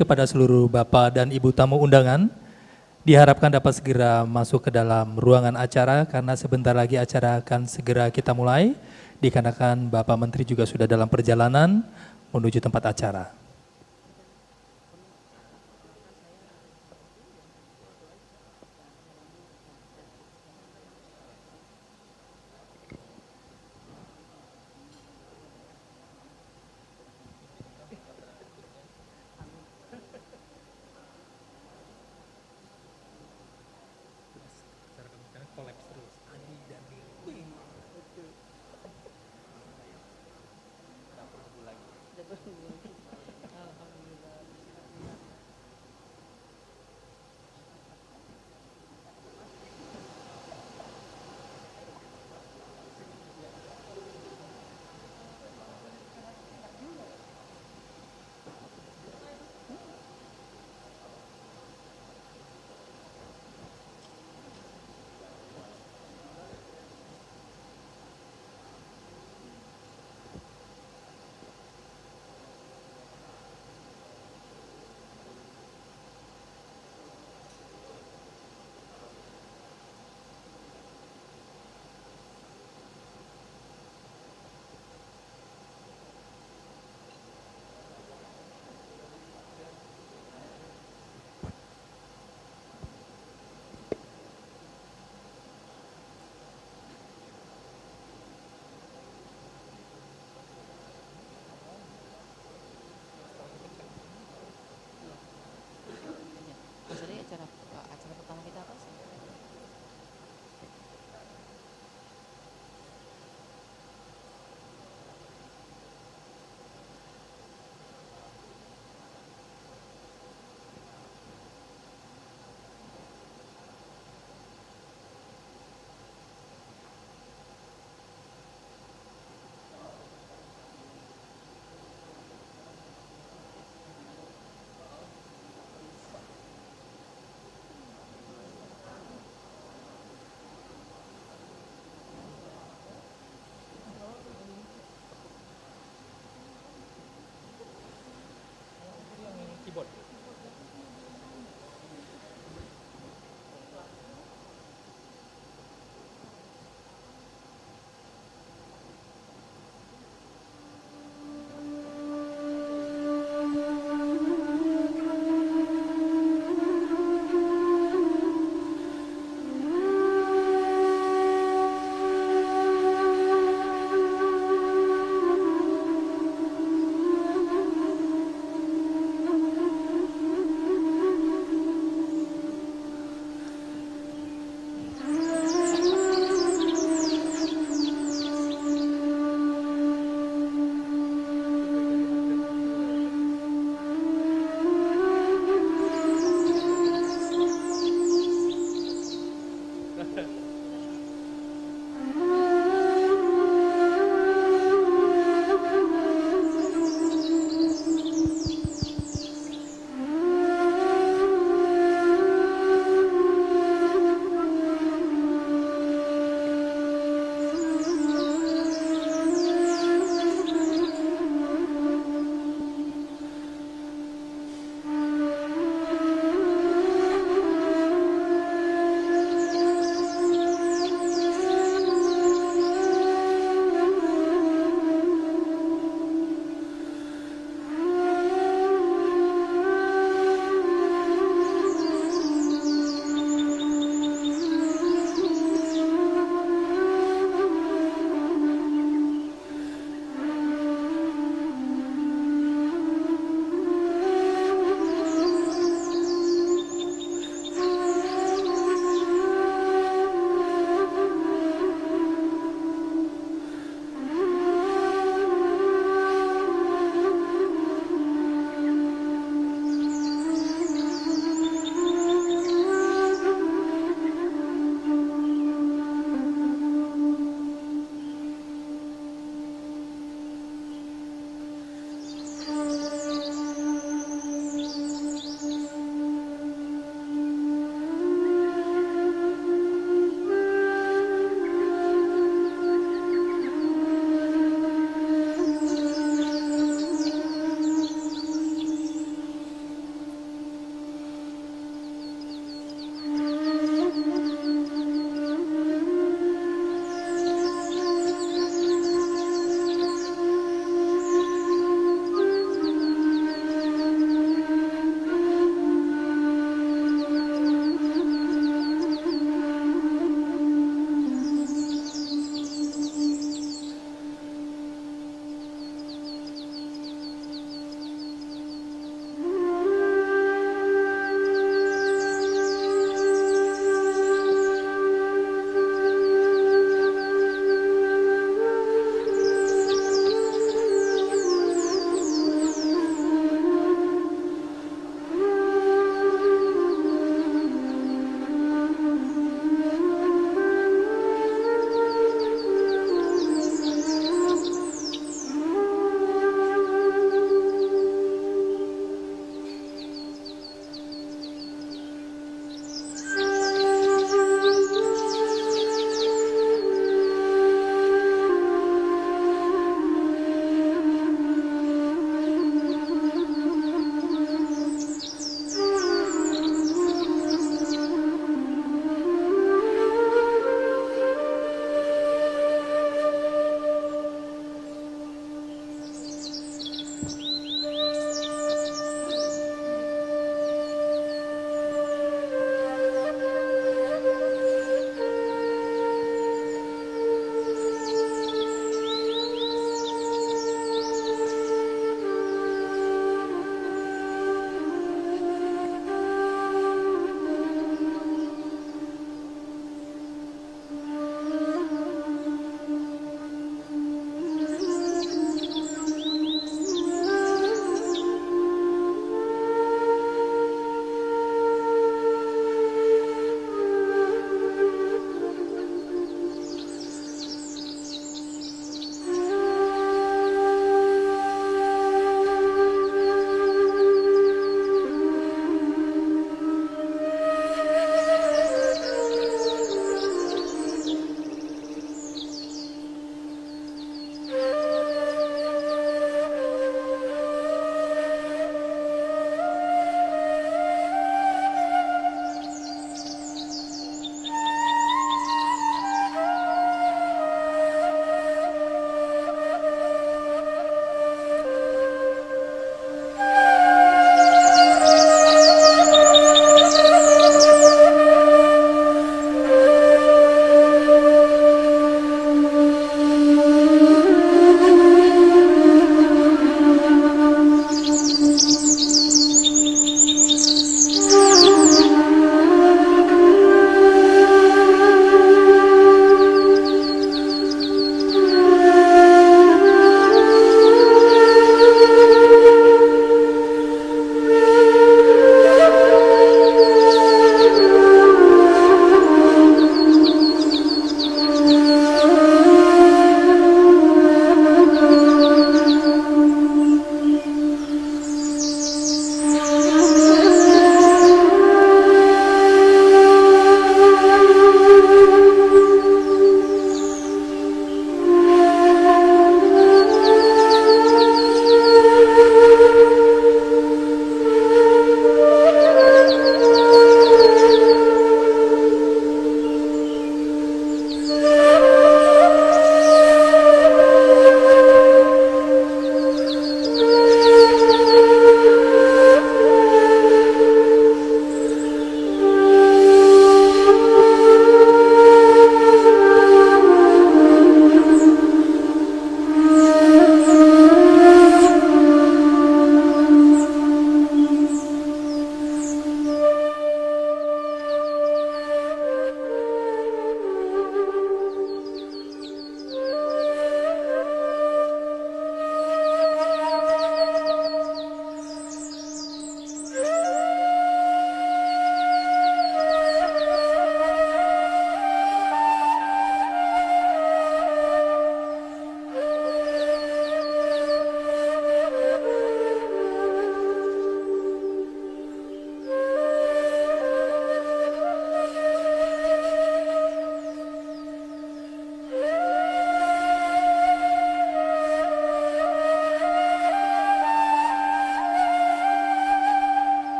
kepada seluruh Bapak dan Ibu tamu undangan. Diharapkan dapat segera masuk ke dalam ruangan acara karena sebentar lagi acara akan segera kita mulai. Dikarenakan Bapak Menteri juga sudah dalam perjalanan menuju tempat acara. Acara pertama kita apa sih?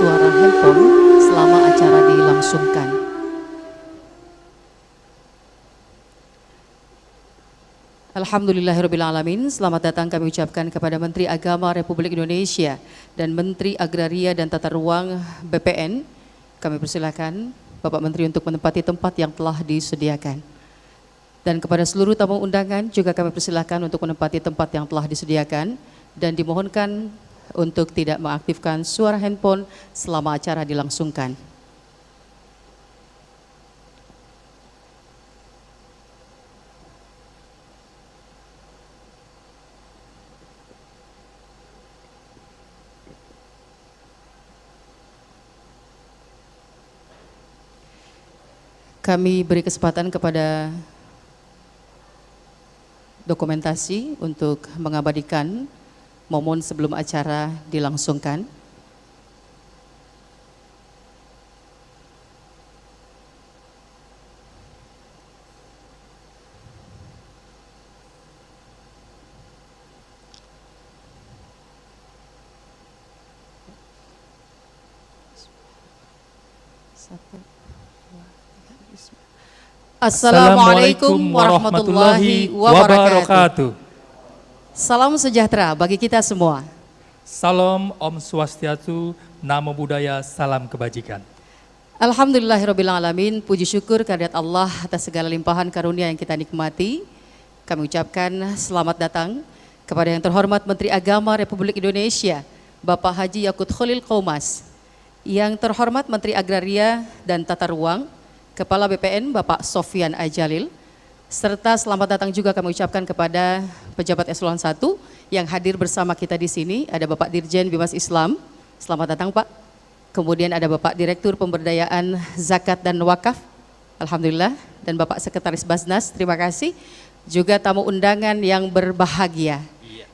suara handphone selama acara dilangsungkan. Alhamdulillahirrabbilalamin. Selamat datang kami ucapkan kepada Menteri Agama Republik Indonesia dan Menteri Agraria dan Tata Ruang BPN. Kami persilakan Bapak Menteri untuk menempati tempat yang telah disediakan. Dan kepada seluruh tamu undangan juga kami persilakan untuk menempati tempat yang telah disediakan dan dimohonkan untuk tidak mengaktifkan suara handphone selama acara dilangsungkan. Kami beri kesempatan kepada dokumentasi untuk mengabadikan momen sebelum acara dilangsungkan. Assalamualaikum warahmatullahi wabarakatuh. Salam sejahtera bagi kita semua. Salam Om Swastiastu, Namo Buddhaya, salam kebajikan. Alhamdulillahirrabbilalamin, puji syukur kehadirat Allah atas segala limpahan karunia yang kita nikmati. Kami ucapkan selamat datang kepada yang terhormat Menteri Agama Republik Indonesia, Bapak Haji Yakut Khalil Qaumas, yang terhormat Menteri Agraria dan Tata Ruang, Kepala BPN Bapak Sofyan Ajalil, serta selamat datang juga kami ucapkan kepada pejabat eselon 1 yang hadir bersama kita di sini. Ada Bapak Dirjen Bimas Islam, selamat datang Pak. Kemudian ada Bapak Direktur Pemberdayaan Zakat dan Wakaf, alhamdulillah, dan Bapak Sekretaris Basnas, terima kasih. Juga tamu undangan yang berbahagia.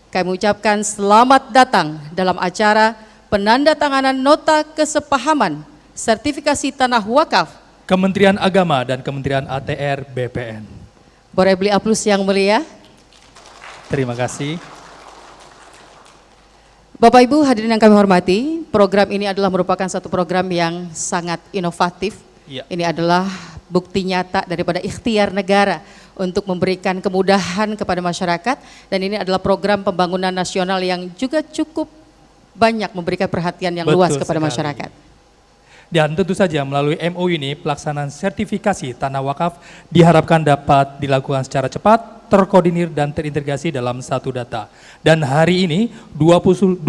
Kami ucapkan selamat datang dalam acara penandatanganan nota kesepahaman sertifikasi tanah wakaf Kementerian Agama dan Kementerian ATR BPN. Boleh beli aplaus yang mulia. Terima kasih. Bapak Ibu hadirin yang kami hormati, program ini adalah merupakan satu program yang sangat inovatif. Ya. Ini adalah bukti nyata daripada ikhtiar negara untuk memberikan kemudahan kepada masyarakat, dan ini adalah program pembangunan nasional yang juga cukup banyak memberikan perhatian yang luas kepada masyarakat. Dan tentu saja melalui MOU ini pelaksanaan sertifikasi tanah wakaf diharapkan dapat dilakukan secara cepat, terkoordinir dan terintegrasi dalam satu data. Dan hari ini 21.000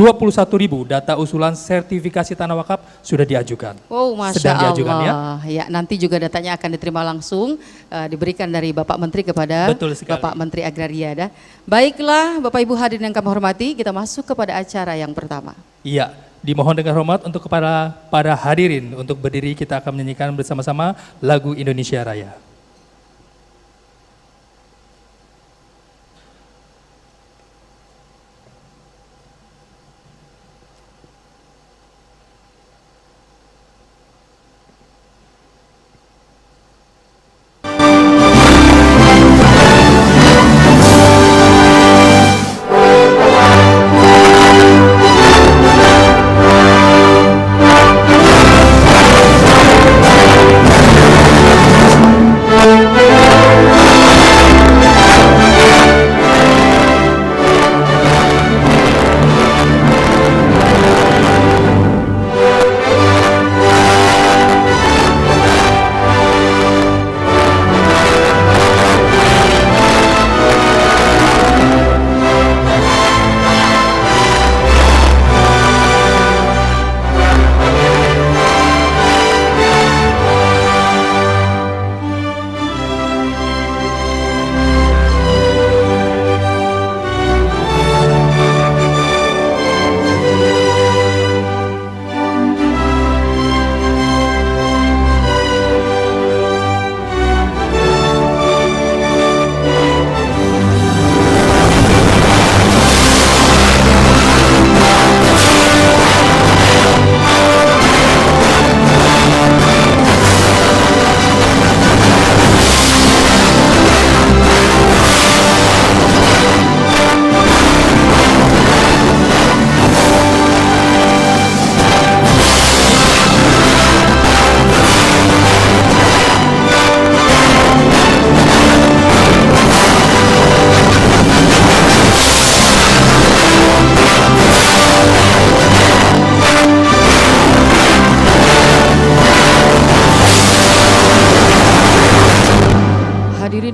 data usulan sertifikasi tanah wakaf sudah diajukan. Oh, Masya sedang Allah. diajukan ya. Ya, nanti juga datanya akan diterima langsung, diberikan dari Bapak Menteri kepada Bapak Menteri Agraria. Baiklah Bapak Ibu hadirin yang kami hormati, kita masuk kepada acara yang pertama. Iya, dimohon dengan hormat untuk kepada para hadirin untuk berdiri, kita akan menyanyikan bersama-sama lagu Indonesia Raya.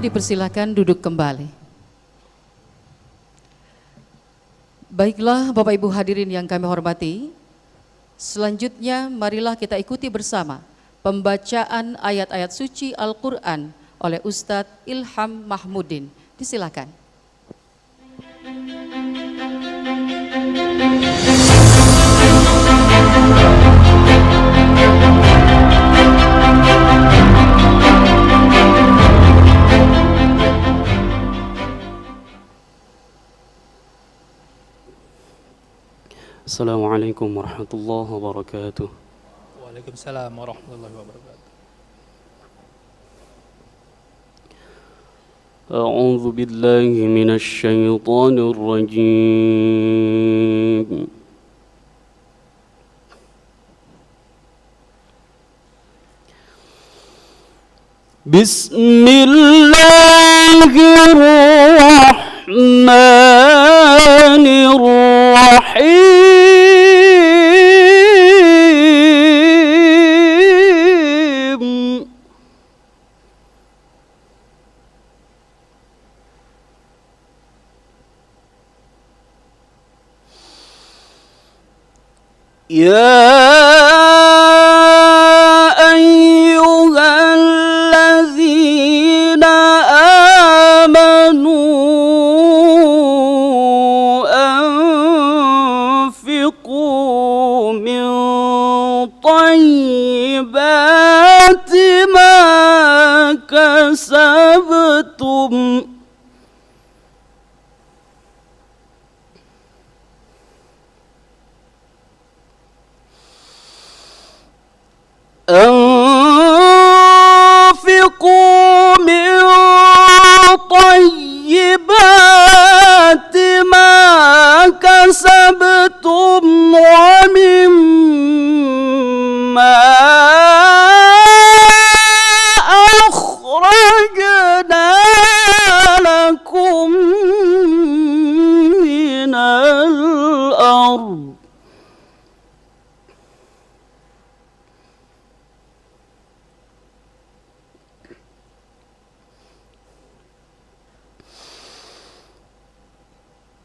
dipersilakan duduk kembali. Baiklah Bapak Ibu hadirin yang kami hormati, selanjutnya marilah kita ikuti bersama pembacaan ayat-ayat suci Al-Quran oleh Ustadz Ilham Mahmudin. Disilakan. Assalamualaikum warahmatullahi wabarakatuh. Waalaikumsalam warahmatullahi wabarakatuh. A'udzu billahi minasy syaithanir rajim. Bismillahirrahmanirrahim. Ya ayyuhalladzina amanu anfiqu min thayyibati ma kasabtum أنفقوا من طيبات ما كسبتم ومما أخرجنا لكم من الأرض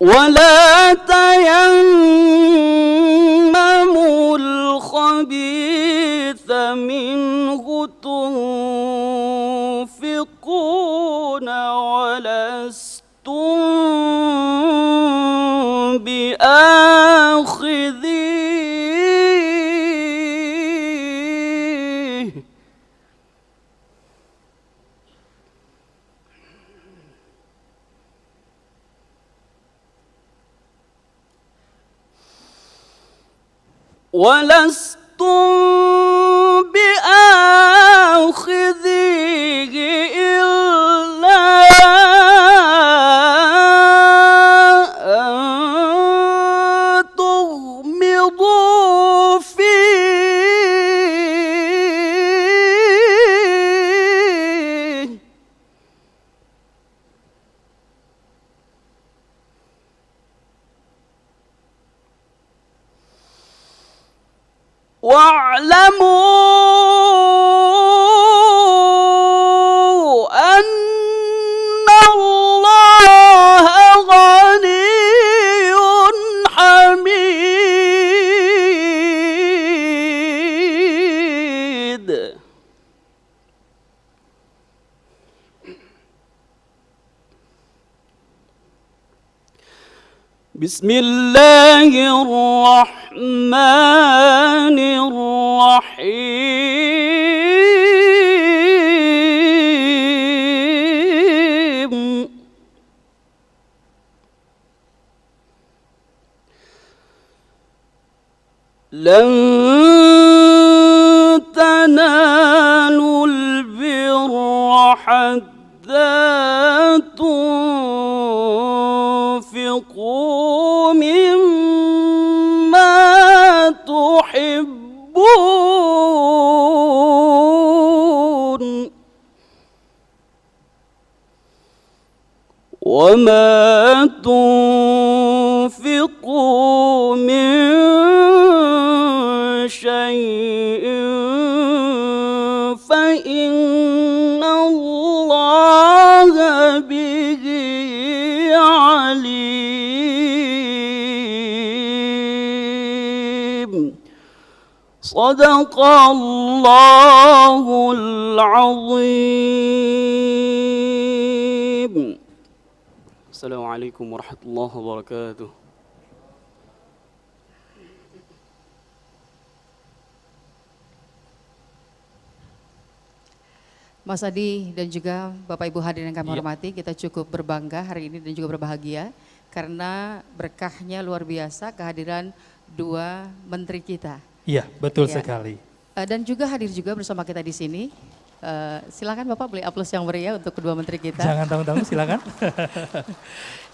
ولا تيمموا الخبيث منه تنفقون ولستم بآخذيه بآخذيه إلا أن تغمضوا فيه واعلموا أن الله غني حميد. بسم الله الرحمن الرحيم. لن تنالوا البر حتى تنفقوا مما تحبون وما تنفقوا من شيء فإن الله Sadaqallahul azim. Assalamualaikum warahmatullahi wabarakatuh. Mas Adi dan juga Bapak Ibu hadirin yang kami hormati, kita cukup berbangga hari ini dan juga berbahagia karena berkahnya luar biasa kehadiran dua menteri kita. Iya, betul Ya. sekali. Dan juga hadir juga bersama kita di sini. Silakan Bapak beli aplaus yang meriah untuk kedua menteri kita. Jangan tanggung-tanggung, silakan.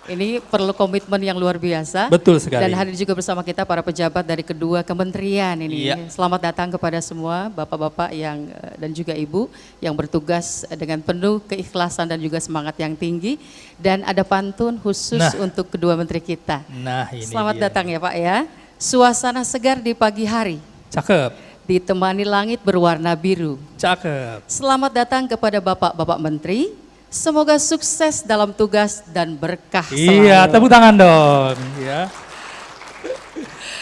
Ini perlu komitmen yang luar biasa. Betul sekali. Dan hadir juga bersama kita para pejabat dari kedua kementerian ini. Iya. Selamat datang kepada semua bapak-bapak yang dan juga ibu yang bertugas dengan penuh keikhlasan dan juga semangat yang tinggi. Dan ada pantun khusus untuk kedua menteri kita. Nah, ini Selamat dia. datang ya Pak ya. Suasana segar di pagi hari, Cakep, ditemani langit berwarna biru. cakep. Selamat datang kepada bapak-bapak menteri. Semoga sukses dalam tugas dan berkah selalu. Iya, tepuk tangan dong. Ya.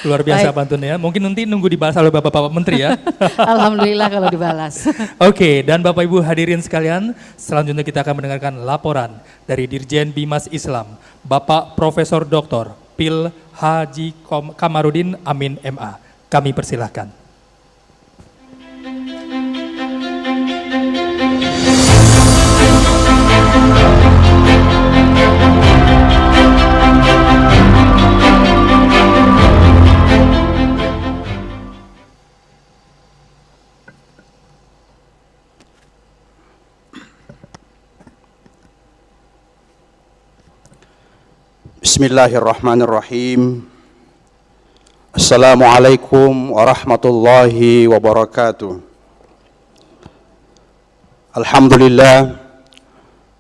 Luar biasa Baik. pantunnya. Mungkin nanti nunggu dibalas oleh Bapak-Bapak Menteri ya. Alhamdulillah kalau dibalas. Oke, dan Bapak Ibu hadirin sekalian, selanjutnya kita akan mendengarkan laporan dari Dirjen Bimas Islam, Bapak Profesor Dr. Pil Haji Kamarudin Amin MA. Kami persilahkan. Bismillahirrahmanirrahim. Assalamualaikum warahmatullahi wabarakatuh.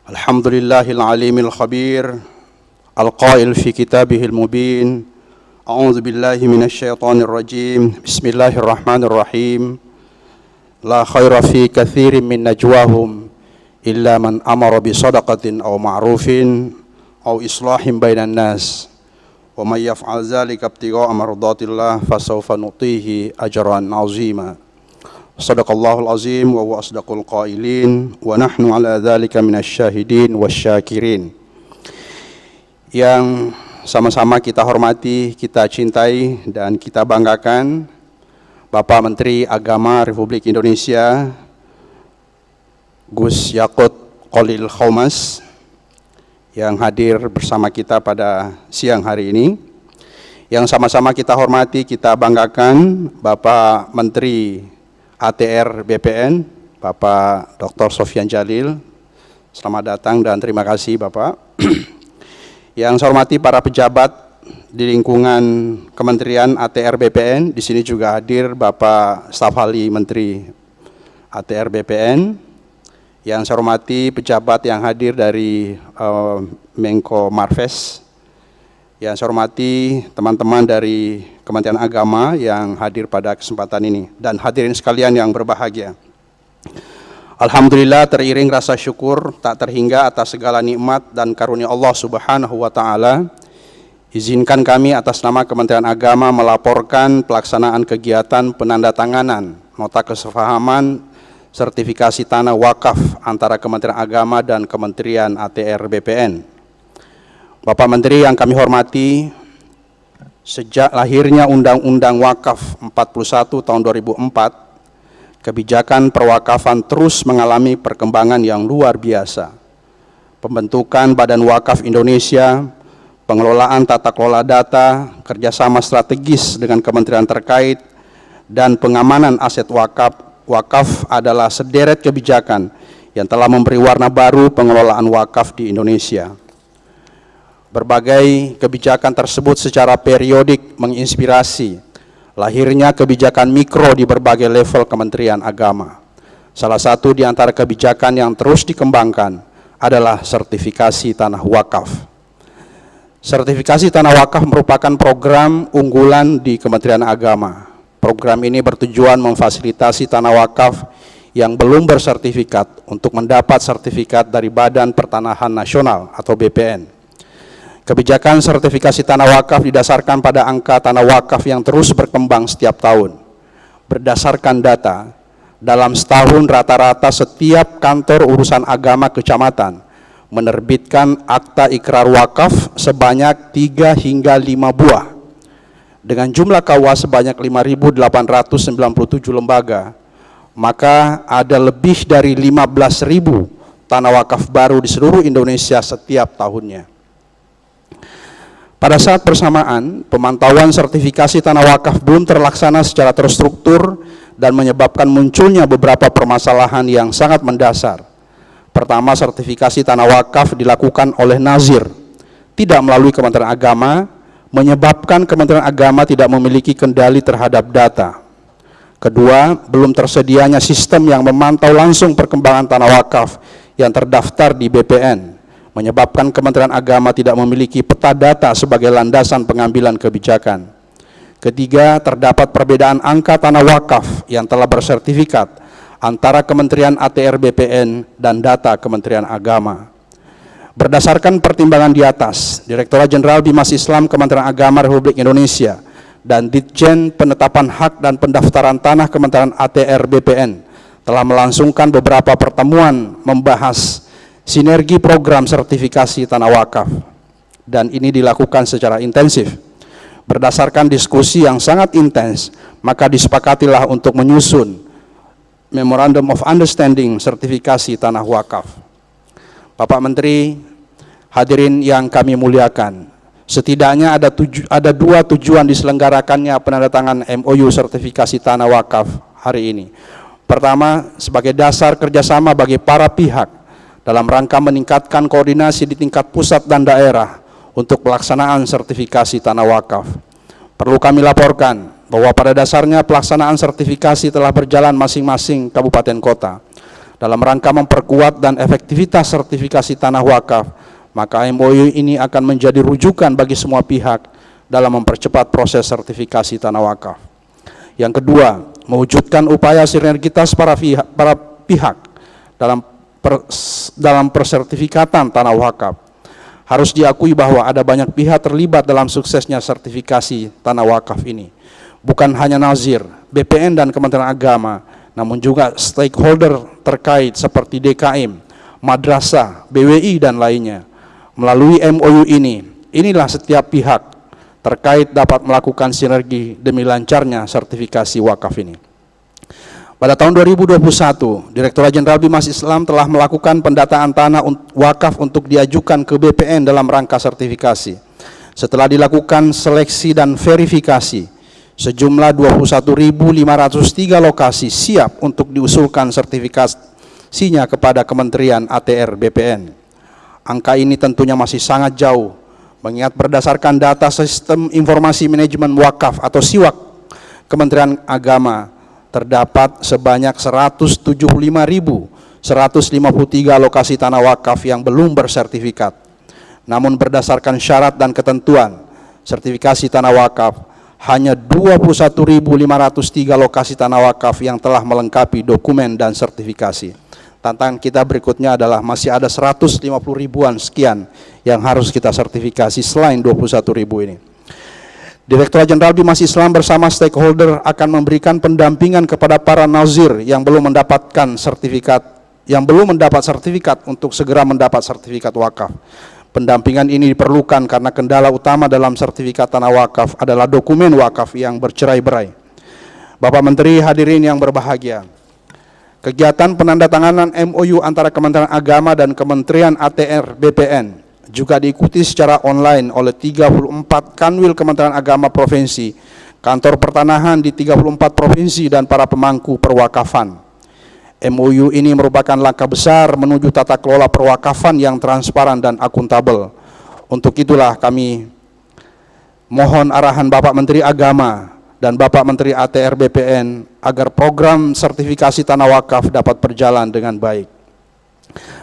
Alhamdulillahil alimil khabir, al-qail fi kitabihil mubin. A'udzu billahi minasyaitonir rajim. Bismillahirrahmanirrahim. La khaira fi katsirin min najwahum illa man amara bi shadaqatin aw ma'rufin aw islahin bainan nas wa may yaf'al dzalika ibtigha'a mardatillah fasawfa nutihi ajran 'azima. Shadaqallahul azim wa huwa asdaqul qailin wa nahnu 'ala dzalika minasyahidin wasyakirin. Yang sama-sama kita hormati, kita cintai dan kita banggakan Bapak Menteri Agama Republik Indonesia Gus Yakut Khalil Qaumas yang hadir bersama kita pada siang hari ini. Yang sama-sama kita hormati, kita banggakan Bapak Menteri ATR BPN, Bapak Dr. Sofyan Jalil. Selamat datang dan terima kasih Bapak. Yang saya hormati para pejabat di lingkungan Kementerian ATR BPN, di sini juga hadir Bapak Staf Ahli Menteri ATR BPN. Yang saya hormati pejabat yang hadir dari Menko Marves. Yang saya hormati teman-teman dari Kementerian Agama yang hadir pada kesempatan ini. Dan hadirin sekalian yang berbahagia. Alhamdulillah teriring rasa syukur tak terhingga atas segala nikmat dan karunia Allah Subhanahu wa Ta'ala. Izinkan kami atas nama Kementerian Agama melaporkan pelaksanaan kegiatan penandatanganan nota kesepahaman sertifikasi tanah wakaf antara Kementerian Agama dan Kementerian ATR BPN. Bapak Menteri yang kami hormati, sejak lahirnya Undang-Undang Wakaf 41 tahun 2004, kebijakan perwakafan terus mengalami perkembangan yang luar biasa. Pembentukan Badan Wakaf Indonesia, pengelolaan tata kelola data, kerjasama strategis dengan kementerian terkait, dan pengamanan aset wakaf adalah sederet kebijakan yang telah memberi warna baru pengelolaan wakaf di Indonesia. Berbagai kebijakan tersebut secara periodik menginspirasi lahirnya kebijakan mikro di berbagai level Kementerian Agama. Salah satu di antara kebijakan yang terus dikembangkan adalah sertifikasi tanah wakaf. Sertifikasi tanah wakaf merupakan program unggulan di Kementerian Agama. Program ini bertujuan memfasilitasi tanah wakaf yang belum bersertifikat untuk mendapat sertifikat dari Badan Pertanahan Nasional atau BPN. Kebijakan sertifikasi tanah wakaf didasarkan pada angka tanah wakaf yang terus berkembang setiap tahun. Berdasarkan data, dalam setahun rata-rata setiap kantor urusan agama kecamatan menerbitkan akta ikrar wakaf sebanyak 3 hingga 5 buah. Dengan jumlah KUA sebanyak 5.897 lembaga, maka ada lebih dari 15.000 tanah wakaf baru di seluruh Indonesia setiap tahunnya. Pada saat bersamaan, pemantauan sertifikasi tanah wakaf belum terlaksana secara terstruktur dan menyebabkan munculnya beberapa permasalahan yang sangat mendasar. Pertama, sertifikasi tanah wakaf dilakukan oleh nazir, tidak melalui Kementerian Agama, menyebabkan Kementerian Agama tidak memiliki kendali terhadap data. Kedua, belum tersedianya sistem yang memantau langsung perkembangan tanah wakaf yang terdaftar di BPN, menyebabkan Kementerian Agama tidak memiliki peta data sebagai landasan pengambilan kebijakan. Ketiga, terdapat perbedaan angka tanah wakaf yang telah bersertifikat antara Kementerian ATR BPN dan data Kementerian Agama. Berdasarkan pertimbangan di atas, Direktorat Jenderal Bimas Islam Kementerian Agama Republik Indonesia dan Ditjen Penetapan Hak dan Pendaftaran Tanah Kementerian ATR BPN telah melangsungkan beberapa pertemuan membahas sinergi program sertifikasi tanah wakaf, dan ini dilakukan secara intensif. Berdasarkan diskusi yang sangat intens, maka disepakatilah untuk menyusun Memorandum of Understanding sertifikasi tanah wakaf. Bapak Menteri, hadirin yang kami muliakan, setidaknya ada 2 tujuan diselenggarakannya penandatangan MOU sertifikasi tanah wakaf hari ini. Pertama, sebagai dasar kerjasama bagi para pihak dalam rangka meningkatkan koordinasi di tingkat pusat dan daerah untuk pelaksanaan sertifikasi tanah wakaf. Perlu kami laporkan bahwa pada dasarnya pelaksanaan sertifikasi telah berjalan masing-masing kabupaten kota. Dalam rangka memperkuat dan efektivitas sertifikasi tanah wakaf, maka MOU ini akan menjadi rujukan bagi semua pihak dalam mempercepat proses sertifikasi tanah wakaf. Yang kedua, mewujudkan upaya sinergitas para pihak dalam persertifikatan tanah wakaf. Harus diakui bahwa ada banyak pihak terlibat dalam suksesnya sertifikasi tanah wakaf ini. Bukan hanya nazir, BPN dan Kementerian Agama, namun juga stakeholder terkait seperti DKM, madrasah, BWI dan lainnya. Melalui MOU ini, inilah setiap pihak terkait dapat melakukan sinergi demi lancarnya sertifikasi wakaf ini. Pada tahun 2021, Direktorat Jenderal Bimas Islam telah melakukan pendataan tanah wakaf untuk diajukan ke BPN dalam rangka sertifikasi. Setelah dilakukan seleksi dan verifikasi, sejumlah 21.503 lokasi siap untuk diusulkan sertifikasinya kepada Kementerian ATR BPN. Angka ini tentunya masih sangat jauh, mengingat berdasarkan data Sistem Informasi Manajemen Wakaf atau SIWAK Kementerian Agama, terdapat sebanyak 175.153 lokasi tanah wakaf yang belum bersertifikat. Namun berdasarkan syarat dan ketentuan sertifikasi tanah wakaf, hanya 21.503 lokasi tanah wakaf yang telah melengkapi dokumen dan sertifikasi. Tantangan kita berikutnya adalah masih ada 150 ribuan sekian yang harus kita sertifikasi selain 21.000 ini. Direktorat Jenderal Bimas Islam bersama stakeholder akan memberikan pendampingan kepada para nazir yang belum mendapat sertifikat untuk segera mendapat sertifikat wakaf. Pendampingan ini diperlukan karena kendala utama dalam sertifikat tanah wakaf adalah dokumen wakaf yang bercerai-berai. Bapak Menteri, hadirin yang berbahagia, kegiatan penandatanganan MOU antara Kementerian Agama dan Kementerian ATR BPN juga diikuti secara online oleh 34 Kanwil Kementerian Agama Provinsi, kantor pertanahan di 34 provinsi dan para pemangku perwakafan. MOU ini merupakan langkah besar menuju tata kelola perwakafan yang transparan dan akuntabel. Untuk itulah kami mohon arahan Bapak Menteri Agama dan Bapak Menteri ATR BPN agar program sertifikasi tanah wakaf dapat berjalan dengan baik.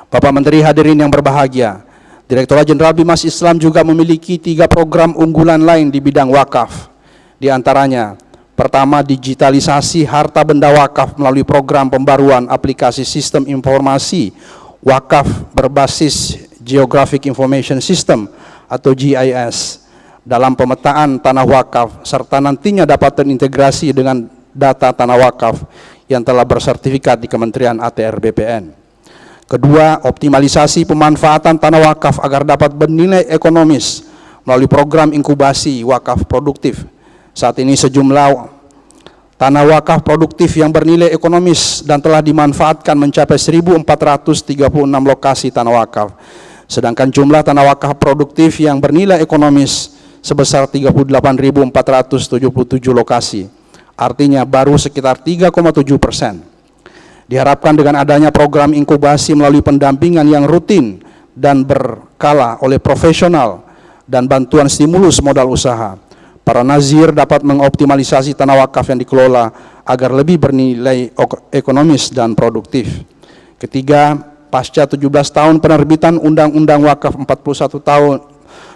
Bapak Menteri, hadirin yang berbahagia, Direktorat Jenderal Bimas Islam juga memiliki 3 program unggulan lain di bidang wakaf. Di antaranya, pertama, digitalisasi harta benda wakaf melalui program pembaruan aplikasi sistem informasi wakaf berbasis Geographic Information System atau GIS dalam pemetaan tanah wakaf, serta nantinya dapat terintegrasi dengan data tanah wakaf yang telah bersertifikat di Kementerian ATR BPN. Kedua, optimalisasi pemanfaatan tanah wakaf agar dapat bernilai ekonomis melalui program inkubasi wakaf produktif. Saat ini sejumlah tanah wakaf produktif yang bernilai ekonomis dan telah dimanfaatkan mencapai 1.436 lokasi tanah wakaf. Sedangkan jumlah tanah wakaf produktif yang bernilai ekonomis sebesar 38.477 lokasi. Artinya baru sekitar 3,7%. Diharapkan dengan adanya program inkubasi melalui pendampingan yang rutin dan berkala oleh profesional dan bantuan stimulus modal usaha, para nazir dapat mengoptimalisasi tanah wakaf yang dikelola agar lebih bernilai ekonomis dan produktif. Ketiga, pasca 17 tahun penerbitan Undang-Undang Wakaf 41 tahun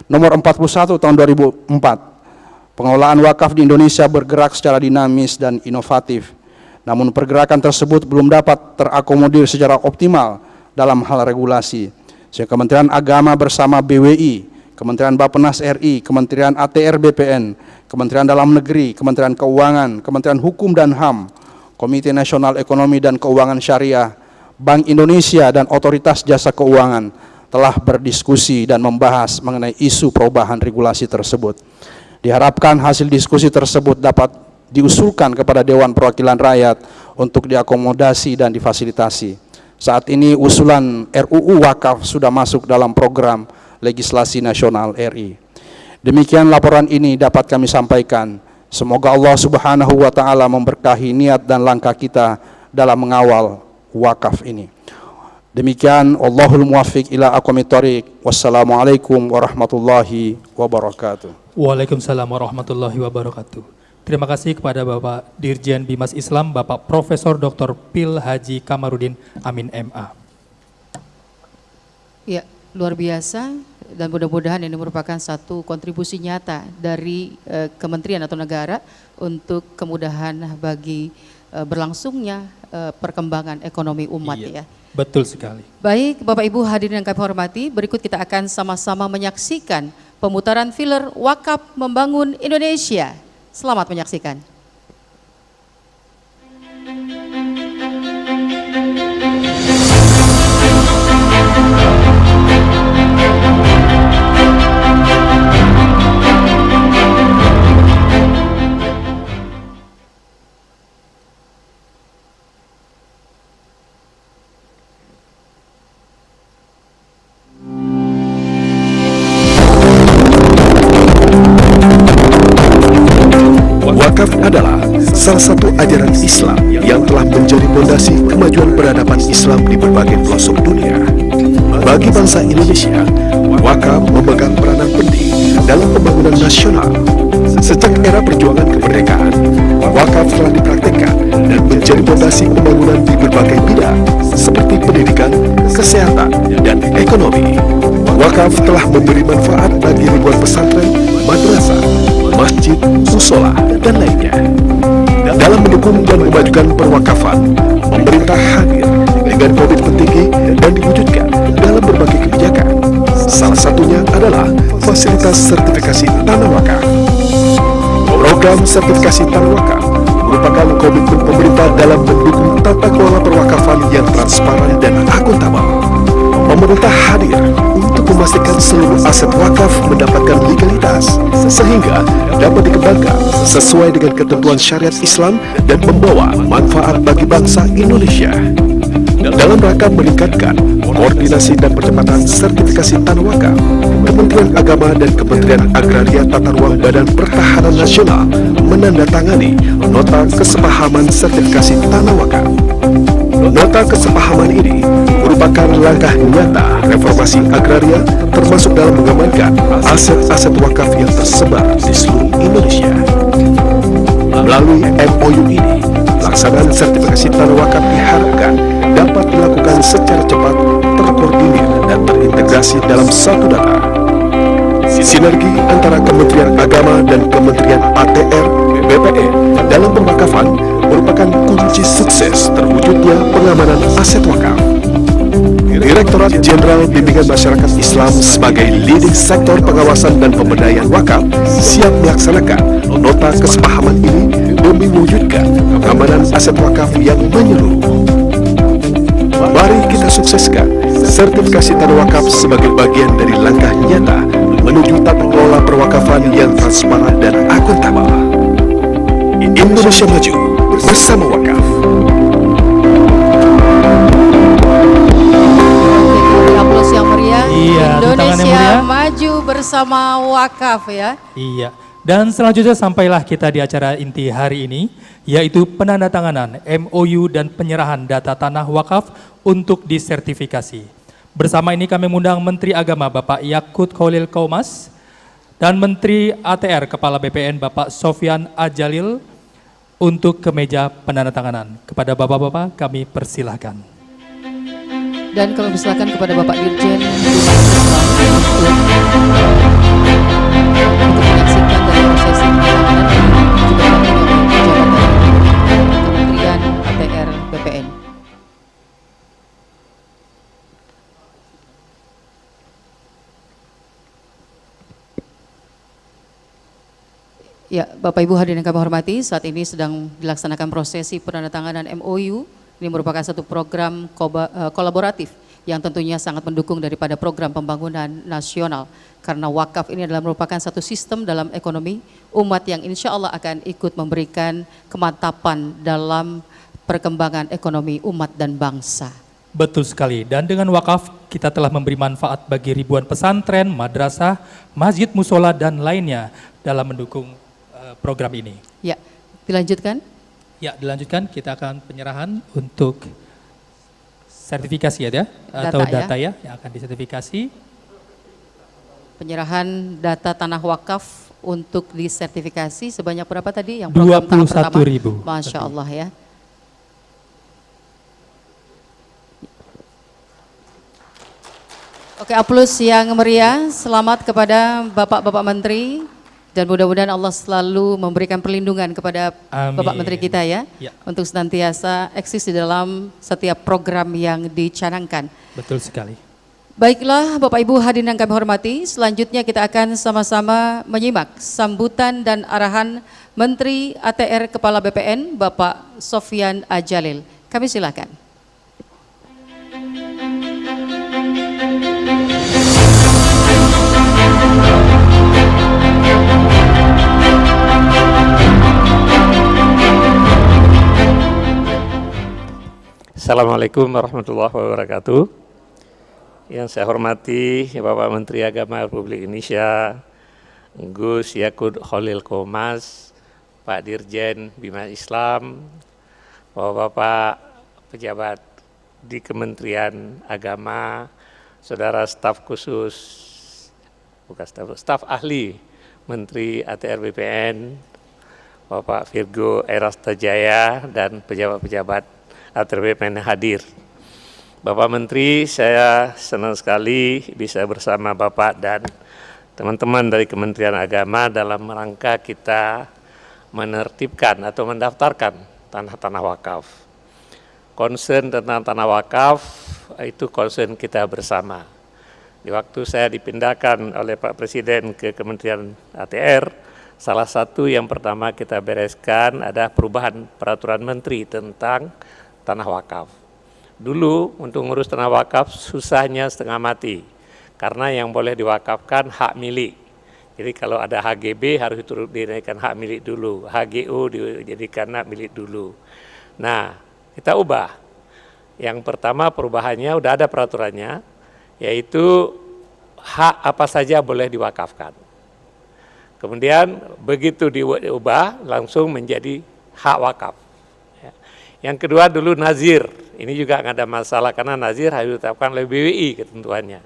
nomor 41 tahun 2004, pengelolaan wakaf di Indonesia bergerak secara dinamis dan inovatif. Namun pergerakan tersebut belum dapat terakomodir secara optimal dalam hal regulasi. Sehingga Kementerian Agama bersama BWI, Kementerian Bappenas RI, Kementerian ATR BPN, Kementerian Dalam Negeri, Kementerian Keuangan, Kementerian Hukum dan HAM, Komite Nasional Ekonomi dan Keuangan Syariah, Bank Indonesia dan Otoritas Jasa Keuangan telah berdiskusi dan membahas mengenai isu perubahan regulasi tersebut. Diharapkan hasil diskusi tersebut dapat diusulkan kepada Dewan Perwakilan Rakyat untuk diakomodasi dan difasilitasi. Saat ini usulan RUU Wakaf sudah masuk dalam program legislasi nasional RI. Demikian laporan ini dapat kami sampaikan. Semoga Allah Subhanahu wa taala memberkahi niat dan langkah kita dalam mengawal wakaf ini. Demikian, Allahul muwaffiq ila aqwamit thoriq. Wassalamualaikum warahmatullahi wabarakatuh. Waalaikumsalam warahmatullahi wabarakatuh. Terima kasih kepada Bapak Dirjen Bimas Islam, Bapak Profesor Dr. Pil Haji Kamarudin Amin MA. Ya, luar biasa, dan mudah-mudahan ini merupakan satu kontribusi nyata dari kementerian atau negara untuk kemudahan bagi berlangsungnya perkembangan ekonomi umat. Iya, ya. Betul sekali. Baik, Bapak Ibu hadirin yang kami hormati, berikut kita akan sama-sama menyaksikan pemutaran filler Wakaf Membangun Indonesia. Selamat menyaksikan. Wakaf adalah salah satu ajaran Islam yang telah menjadi fondasi kemajuan peradaban Islam di berbagai pelosok dunia. Bagi bangsa Indonesia, wakaf memegang peranan penting dalam pembangunan nasional. Sejak era perjuangan kemerdekaan, wakaf telah dipraktikkan dan menjadi fondasi pembangunan di berbagai bidang seperti pendidikan, kesehatan, dan ekonomi. Wakaf telah memberi manfaat bagi ribuan pesantren, madrasah, masjid, musola, dan lainnya. Dalam mendukung dan memajukan perwakafan, pemerintah hadir dengan komitmen tinggi dan diwujudkan dalam berbagai kebijakan. Salah satunya adalah fasilitas sertifikasi tanah wakaf. Program sertifikasi tanah wakaf merupakan komitmen pemerintah dalam mendukung tata kelola perwakafan yang transparan dan akuntabel. Pemerintah hadir untuk memastikan seluruh aset wakaf mendapatkan legalitas sehingga dapat dikembangkan sesuai dengan ketentuan syariat Islam dan membawa manfaat bagi bangsa Indonesia. Dalam rangka meningkatkan koordinasi dan percepatan sertifikasi tanah wakaf, Kementerian Agama dan Kementerian Agraria Tata Ruang Badan Pertahanan Nasional menandatangani nota kesepahaman sertifikasi tanah wakaf. Nota kesepahaman ini merupakan langkah nyata reformasi agraria termasuk dalam mengamankan aset-aset wakaf yang tersebar di seluruh Indonesia. Melalui MOU ini, pelaksanaan sertifikasi tanah wakaf diharapkan dapat dilakukan secara cepat, terkoordinir, dan terintegrasi dalam satu data. Sinergi antara Kementerian Agama dan Kementerian ATR BPN dalam perwakafan merupakan kunci sukses terwujudnya pengamanan aset wakaf. Direktorat Jenderal Bimbingan Masyarakat Islam sebagai leading sektor pengawasan dan pemberdayaan wakaf siap melaksanakan nota kesepahaman ini demi mewujudkan pengamanan aset wakaf yang menyeluruh. Mari kita sukseskan sertifikasi tanah wakaf sebagai bagian dari langkah nyata menuju tata kelola perwakafan yang transparan dan akuntabel. Indonesia maju bersama wakaf. Aplaus yang meriah. Iya, tepuk tangan yang Indonesia meriah. maju bersama wakaf ya. Iya. Dan selanjutnya sampailah kita di acara inti hari ini, yaitu penandatanganan MOU dan penyerahan data tanah wakaf untuk disertifikasi. Bersama ini kami mengundang Menteri Agama Bapak Yakut Kholil Qaumas dan Menteri ATR Kepala BPN Bapak Sofyan Ajalil untuk ke meja penandatanganan. Kepada bapak-bapak kami persilahkan. Dan kami persilakan kepada Bapak Dirjen untuk menyaksikan dari prosesi penandatanganan juga jabatan Kementerian ATR BPN. Ya, Bapak Ibu hadirin yang kami hormati, saat ini sedang dilaksanakan prosesi penandatanganan MOU. Ini merupakan satu program kolaboratif yang tentunya sangat mendukung daripada program pembangunan nasional. Karena wakaf ini adalah merupakan satu sistem dalam ekonomi umat yang insya Allah akan ikut memberikan kemantapan dalam perkembangan ekonomi umat dan bangsa. Betul sekali, dan dengan wakaf kita telah memberi manfaat bagi ribuan pesantren, madrasah, masjid, musola, dan lainnya dalam mendukung program ini. Ya, dilanjutkan. Ya, dilanjutkan kita akan penyerahan untuk sertifikasi ya, atau data ya yang akan disertifikasi. Penyerahan data tanah wakaf untuk disertifikasi sebanyak berapa tadi? Yang program tahap pertama? 21.000. Masya Allah ya. Oke, aplaus yang meriah. Selamat kepada Bapak-Bapak Menteri. Dan mudah-mudahan Allah selalu memberikan perlindungan kepada Amin. Bapak Menteri kita ya, Ya. untuk senantiasa eksis di dalam setiap program yang dicanangkan. Betul sekali. Baiklah Bapak Ibu hadirin yang kami hormati, selanjutnya kita akan sama-sama menyimak sambutan dan arahan Menteri ATR Kepala BPN Bapak Sofyan Ajalil. Kami silakan. Assalamualaikum warahmatullahi wabarakatuh. Yang saya hormati Bapak Menteri Agama Republik Indonesia, Gus Yakut Kholil Qaumas, Pak Dirjen Bimas Islam, Bapak-bapak pejabat di Kementerian Agama, saudara staf khusus, bukan staf ahli Menteri ATR BPN, Bapak Virgo Erastajaya, dan pejabat-pejabat ATR BPN hadir. Bapak Menteri, saya senang sekali bisa bersama Bapak dan teman-teman dari Kementerian Agama dalam rangka kita menertibkan atau mendaftarkan tanah-tanah wakaf. Concern tentang tanah wakaf itu concern kita bersama. Di waktu saya dipindahkan oleh Pak Presiden ke Kementerian ATR, salah satu yang pertama kita bereskan adalah perubahan peraturan menteri tentang tanah wakaf. Dulu untuk ngurus tanah wakaf susahnya setengah mati, karena yang boleh diwakafkan hak milik. Jadi kalau ada HGB harus dinaikkan hak milik dulu, HGU dijadikan hak milik dulu. Nah, kita ubah. Yang pertama perubahannya udah ada peraturannya, yaitu hak apa saja boleh diwakafkan. Kemudian begitu diubah langsung menjadi hak wakaf. Yang kedua dulu nazir, ini juga nggak ada masalah karena nazir harus ditetapkan oleh BWI ketentuannya.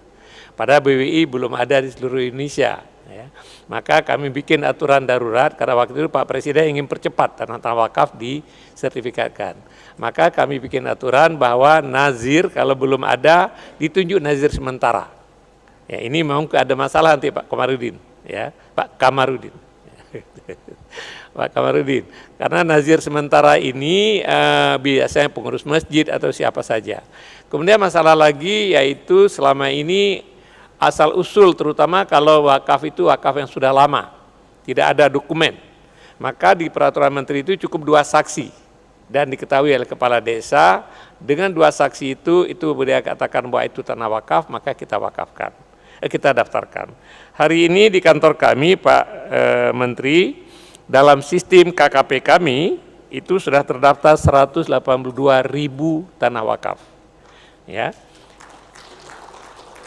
Padahal BWI belum ada di seluruh Indonesia. Ya. Maka kami bikin aturan darurat karena waktu itu Pak Presiden ingin percepat tanah-tanah wakaf disertifikatkan. Maka kami bikin aturan bahwa nazir kalau belum ada ditunjuk nazir sementara. Ya, ini memang ada masalah nanti Pak Kamarudin, ya Pak Kamarudin. Pak Kamarudin, karena nazir sementara ini biasanya pengurus masjid atau siapa saja. Kemudian masalah lagi yaitu selama ini asal usul terutama kalau wakaf itu wakaf yang sudah lama, tidak ada dokumen. Maka di peraturan menteri itu cukup 2 saksi dan diketahui oleh kepala desa. Dengan 2 saksi itu dia katakan bahwa itu tanah wakaf, maka kita wakafkan, kita daftarkan. Hari ini di kantor kami Pak Menteri, dalam sistem KKP kami itu sudah terdaftar 182.000 tanah wakaf. Ya.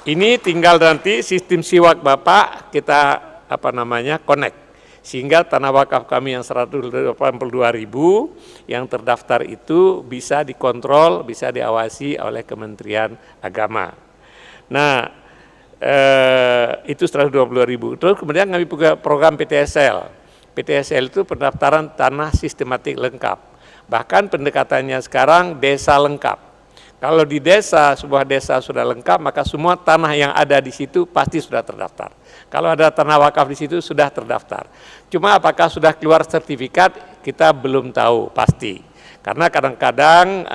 Ini tinggal nanti sistem siwak Bapak kita connect. Sehingga tanah wakaf kami yang 182.000 yang terdaftar itu bisa dikontrol, bisa diawasi oleh Kementerian Agama. Nah, itu 120.000. Terus kemudian kami punya program PTSL. PTSL itu pendaftaran tanah sistematik lengkap. Bahkan pendekatannya sekarang desa lengkap. Kalau di desa, sebuah desa sudah lengkap, maka semua tanah yang ada di situ pasti sudah terdaftar. Kalau ada tanah wakaf di situ sudah terdaftar. Cuma apakah sudah keluar sertifikat, kita belum tahu pasti. Karena kadang-kadang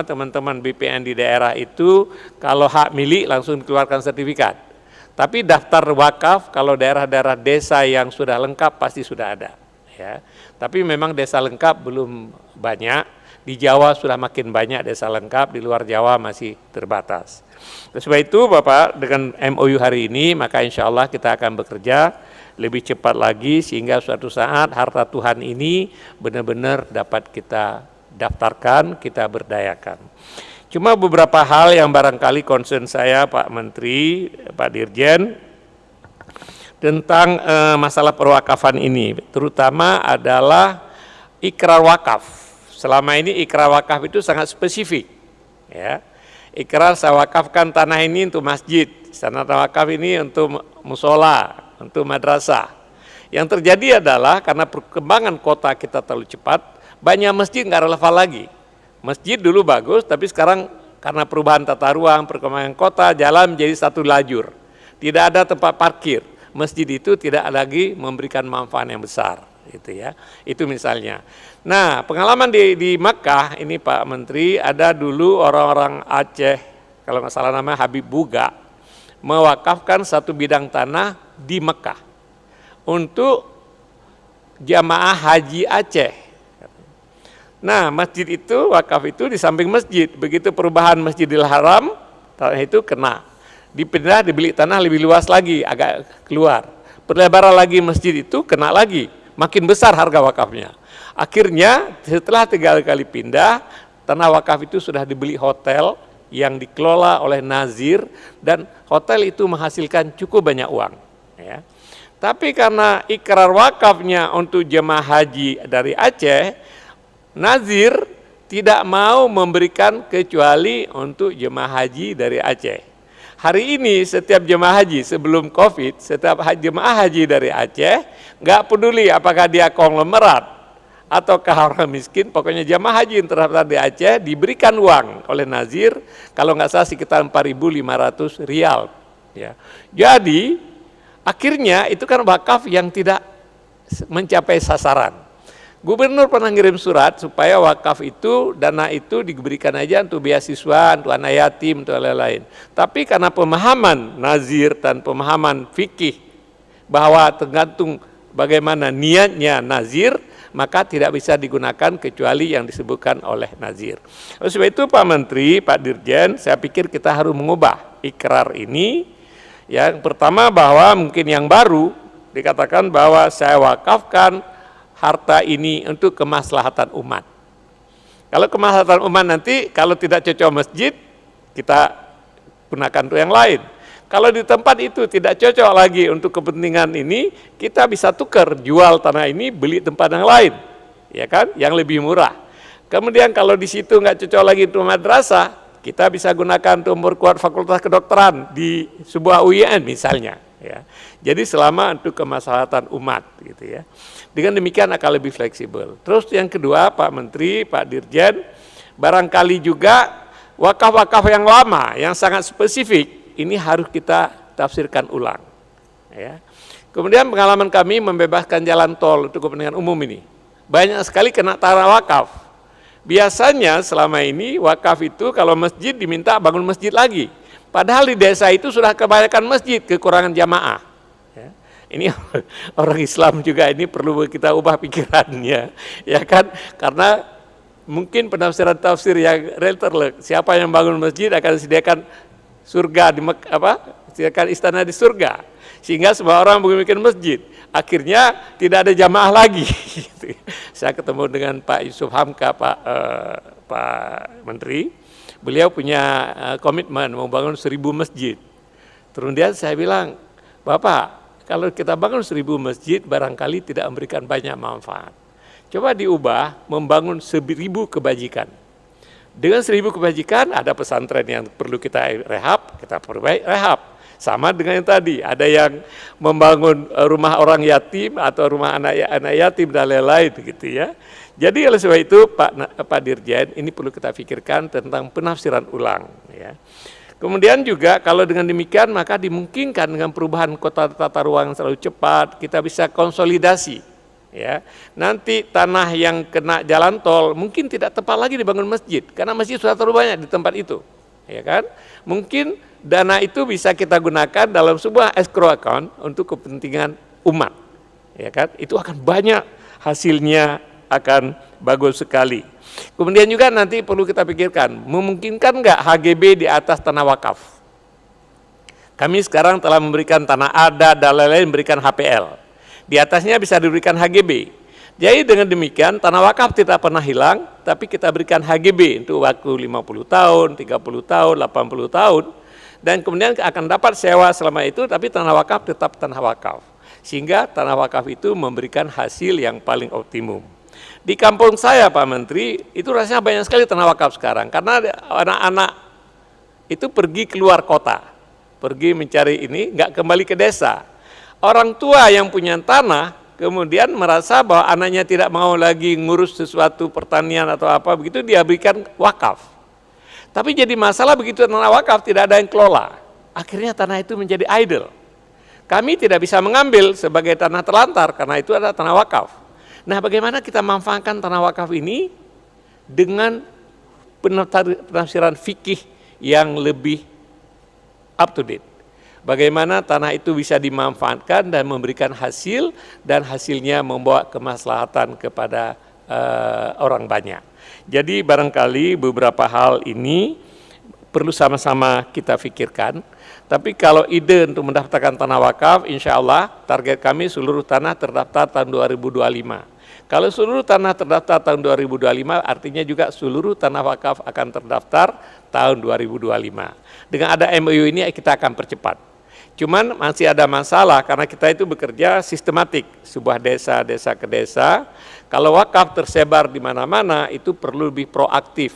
teman-teman BPN di daerah itu kalau hak milik langsung dikeluarkan sertifikat. Tapi daftar wakaf kalau daerah-daerah desa yang sudah lengkap pasti sudah ada. Ya. Tapi memang desa lengkap belum banyak. Di Jawa sudah makin banyak desa lengkap, di luar Jawa masih terbatas. Sebab itu Bapak, dengan MOU hari ini, maka insya Allah kita akan bekerja lebih cepat lagi sehingga suatu saat harta Tuhan ini benar-benar dapat kita daftarkan, kita berdayakan. Cuma beberapa hal yang barangkali concern saya Pak Menteri, Pak Dirjen, tentang masalah perwakafan ini, terutama adalah ikrar wakaf. Selama ini ikrar wakaf itu sangat spesifik. Ya. Ikrar saya wakafkan tanah ini untuk masjid, tanah wakaf ini untuk musola, untuk madrasah. Yang terjadi adalah karena perkembangan kota kita terlalu cepat, banyak masjid nggak relevan lagi. Masjid dulu bagus, tapi sekarang karena perubahan tata ruang, perkembangan kota, jalan menjadi satu lajur. Tidak ada tempat parkir. Masjid itu tidak lagi memberikan manfaat yang besar. Gitu ya. Itu misalnya. Nah, pengalaman di Makkah ini Pak Menteri, ada dulu orang-orang Aceh, kalau nggak salah namanya Habib Buga, mewakafkan satu bidang tanah di Makkah untuk jamaah haji Aceh. Nah, masjid itu, wakaf itu di samping masjid. Begitu perubahan Masjidil Haram, tanah itu kena. Dipindah, dibeli tanah lebih luas lagi, agak keluar. Perlebaran lagi masjid itu kena lagi. Makin besar harga wakafnya. Akhirnya setelah 3 kali pindah, tanah wakaf itu sudah dibeli hotel yang dikelola oleh nazir dan hotel itu menghasilkan cukup banyak uang. Ya. Tapi karena ikrar wakafnya untuk jemaah haji dari Aceh, nazir tidak mau memberikan kecuali untuk jemaah haji dari Aceh. Hari ini setiap jemaah haji sebelum COVID, setiap jemaah haji dari Aceh, nggak peduli apakah dia konglomerat ataukah orang miskin, pokoknya jemaah haji yang terdaftar di Aceh diberikan uang oleh nazir, kalau nggak salah sekitar 4.500 rial. Ya. Jadi akhirnya itu kan wakaf yang tidak mencapai sasaran. Gubernur pernah ngirim surat supaya wakaf itu, dana itu diberikan aja untuk beasiswa, untuk anak yatim, untuk lain-lain. Tapi karena pemahaman nazir dan pemahaman fikih bahwa tergantung bagaimana niatnya nazir, maka tidak bisa digunakan kecuali yang disebutkan oleh nazir. Oleh sebab itu Pak Menteri, Pak Dirjen, saya pikir kita harus mengubah ikrar ini. Yang pertama bahwa mungkin yang baru dikatakan bahwa saya wakafkan harta ini untuk kemaslahatan umat. Kalau kemaslahatan umat nanti, kalau tidak cocok masjid, kita gunakan untuk yang lain. Kalau di tempat itu tidak cocok lagi untuk kepentingan ini, kita bisa tukar, jual tanah ini, beli tempat yang lain, ya kan, yang lebih murah. Kemudian kalau di situ nggak cocok lagi untuk madrasah, kita bisa gunakan untuk memperkuat fakultas kedokteran di sebuah UIN misalnya. Ya. Jadi selama untuk kemaslahatan umat, gitu ya. Dengan demikian akan lebih fleksibel. Terus yang kedua, Pak Menteri, Pak Dirjen, barangkali juga wakaf-wakaf yang lama, yang sangat spesifik, ini harus kita tafsirkan ulang. Ya. Kemudian pengalaman kami membebaskan jalan tol untuk kepentingan umum ini. Banyak sekali kena tanah wakaf. Biasanya selama ini wakaf itu kalau masjid diminta bangun masjid lagi. Padahal di desa itu sudah kebanyakan masjid, kekurangan jamaah. Ya. ini orang Islam juga ini perlu kita ubah pikirannya, ya kan? Karena mungkin penafsiran tafsir yang relator, siapa yang bangun masjid akan disediakan surga di sediakan istana di surga, sehingga semua orang membuat masjid. Akhirnya tidak ada jamaah lagi. Saya ketemu dengan Pak Yusuf Hamka, Pak Menteri, beliau punya komitmen membangun 1000 masjid. Kemudian saya bilang, Bapak, kalau kita bangun 1000 masjid barangkali tidak memberikan banyak manfaat. Coba diubah membangun 1000 kebajikan. Dengan 1000 kebajikan ada pesantren yang perlu kita rehab, kita perbaiki rehab. Sama dengan yang tadi, ada yang membangun rumah orang yatim atau rumah anak yatim dan lain-lain gitu ya. Jadi oleh sebab itu Pak Dirjen, ini perlu kita pikirkan tentang penafsiran ulang ya. Kemudian juga kalau dengan demikian maka dimungkinkan dengan perubahan kota tata ruang yang selalu cepat, kita bisa konsolidasi ya. Nanti tanah yang kena jalan tol mungkin tidak tepat lagi dibangun masjid karena masjid sudah terlalu banyak di tempat itu. Ya kan? Mungkin dana itu bisa kita gunakan dalam sebuah escrow account untuk kepentingan umat. Ya kan? Itu akan banyak hasilnya, akan bagus sekali. Kemudian juga nanti perlu kita pikirkan, memungkinkan nggak HGB di atas tanah wakaf? Kami sekarang telah memberikan tanah adat dan lain-lain, memberikan HPL. Di atasnya bisa diberikan HGB. Jadi dengan demikian tanah wakaf tidak pernah hilang, tapi kita berikan HGB untuk waktu 50 tahun, 30 tahun, 80 tahun, dan kemudian akan dapat sewa selama itu, tapi tanah wakaf tetap tanah wakaf. Sehingga tanah wakaf itu memberikan hasil yang paling optimum. Di kampung saya Pak Menteri, itu rasanya banyak sekali tanah wakaf sekarang, karena anak-anak itu pergi keluar kota, pergi mencari ini, nggak kembali ke desa. Orang tua yang punya tanah, kemudian merasa bahwa anaknya tidak mau lagi ngurus sesuatu pertanian atau apa, begitu dia berikan wakaf. Tapi jadi masalah begitu tanah wakaf tidak ada yang kelola, akhirnya tanah itu menjadi idle. Kami tidak bisa mengambil sebagai tanah terlantar, karena itu adalah tanah wakaf. Nah, bagaimana kita memanfaatkan tanah wakaf ini dengan penafsiran fikih yang lebih up to date. Bagaimana tanah itu bisa dimanfaatkan dan memberikan hasil, dan hasilnya membawa kemaslahatan kepada orang banyak. Jadi barangkali beberapa hal ini perlu sama-sama kita pikirkan. Tapi kalau ide untuk mendaftarkan tanah wakaf, insya Allah target kami seluruh tanah terdaftar tahun 2025. Kalau seluruh tanah terdaftar tahun 2025, artinya juga seluruh tanah wakaf akan terdaftar tahun 2025. Dengan ada MOU ini kita akan percepat. Cuman masih ada masalah karena kita itu bekerja sistematik, sebuah desa ke desa. Kalau wakaf tersebar di mana-mana itu perlu lebih proaktif,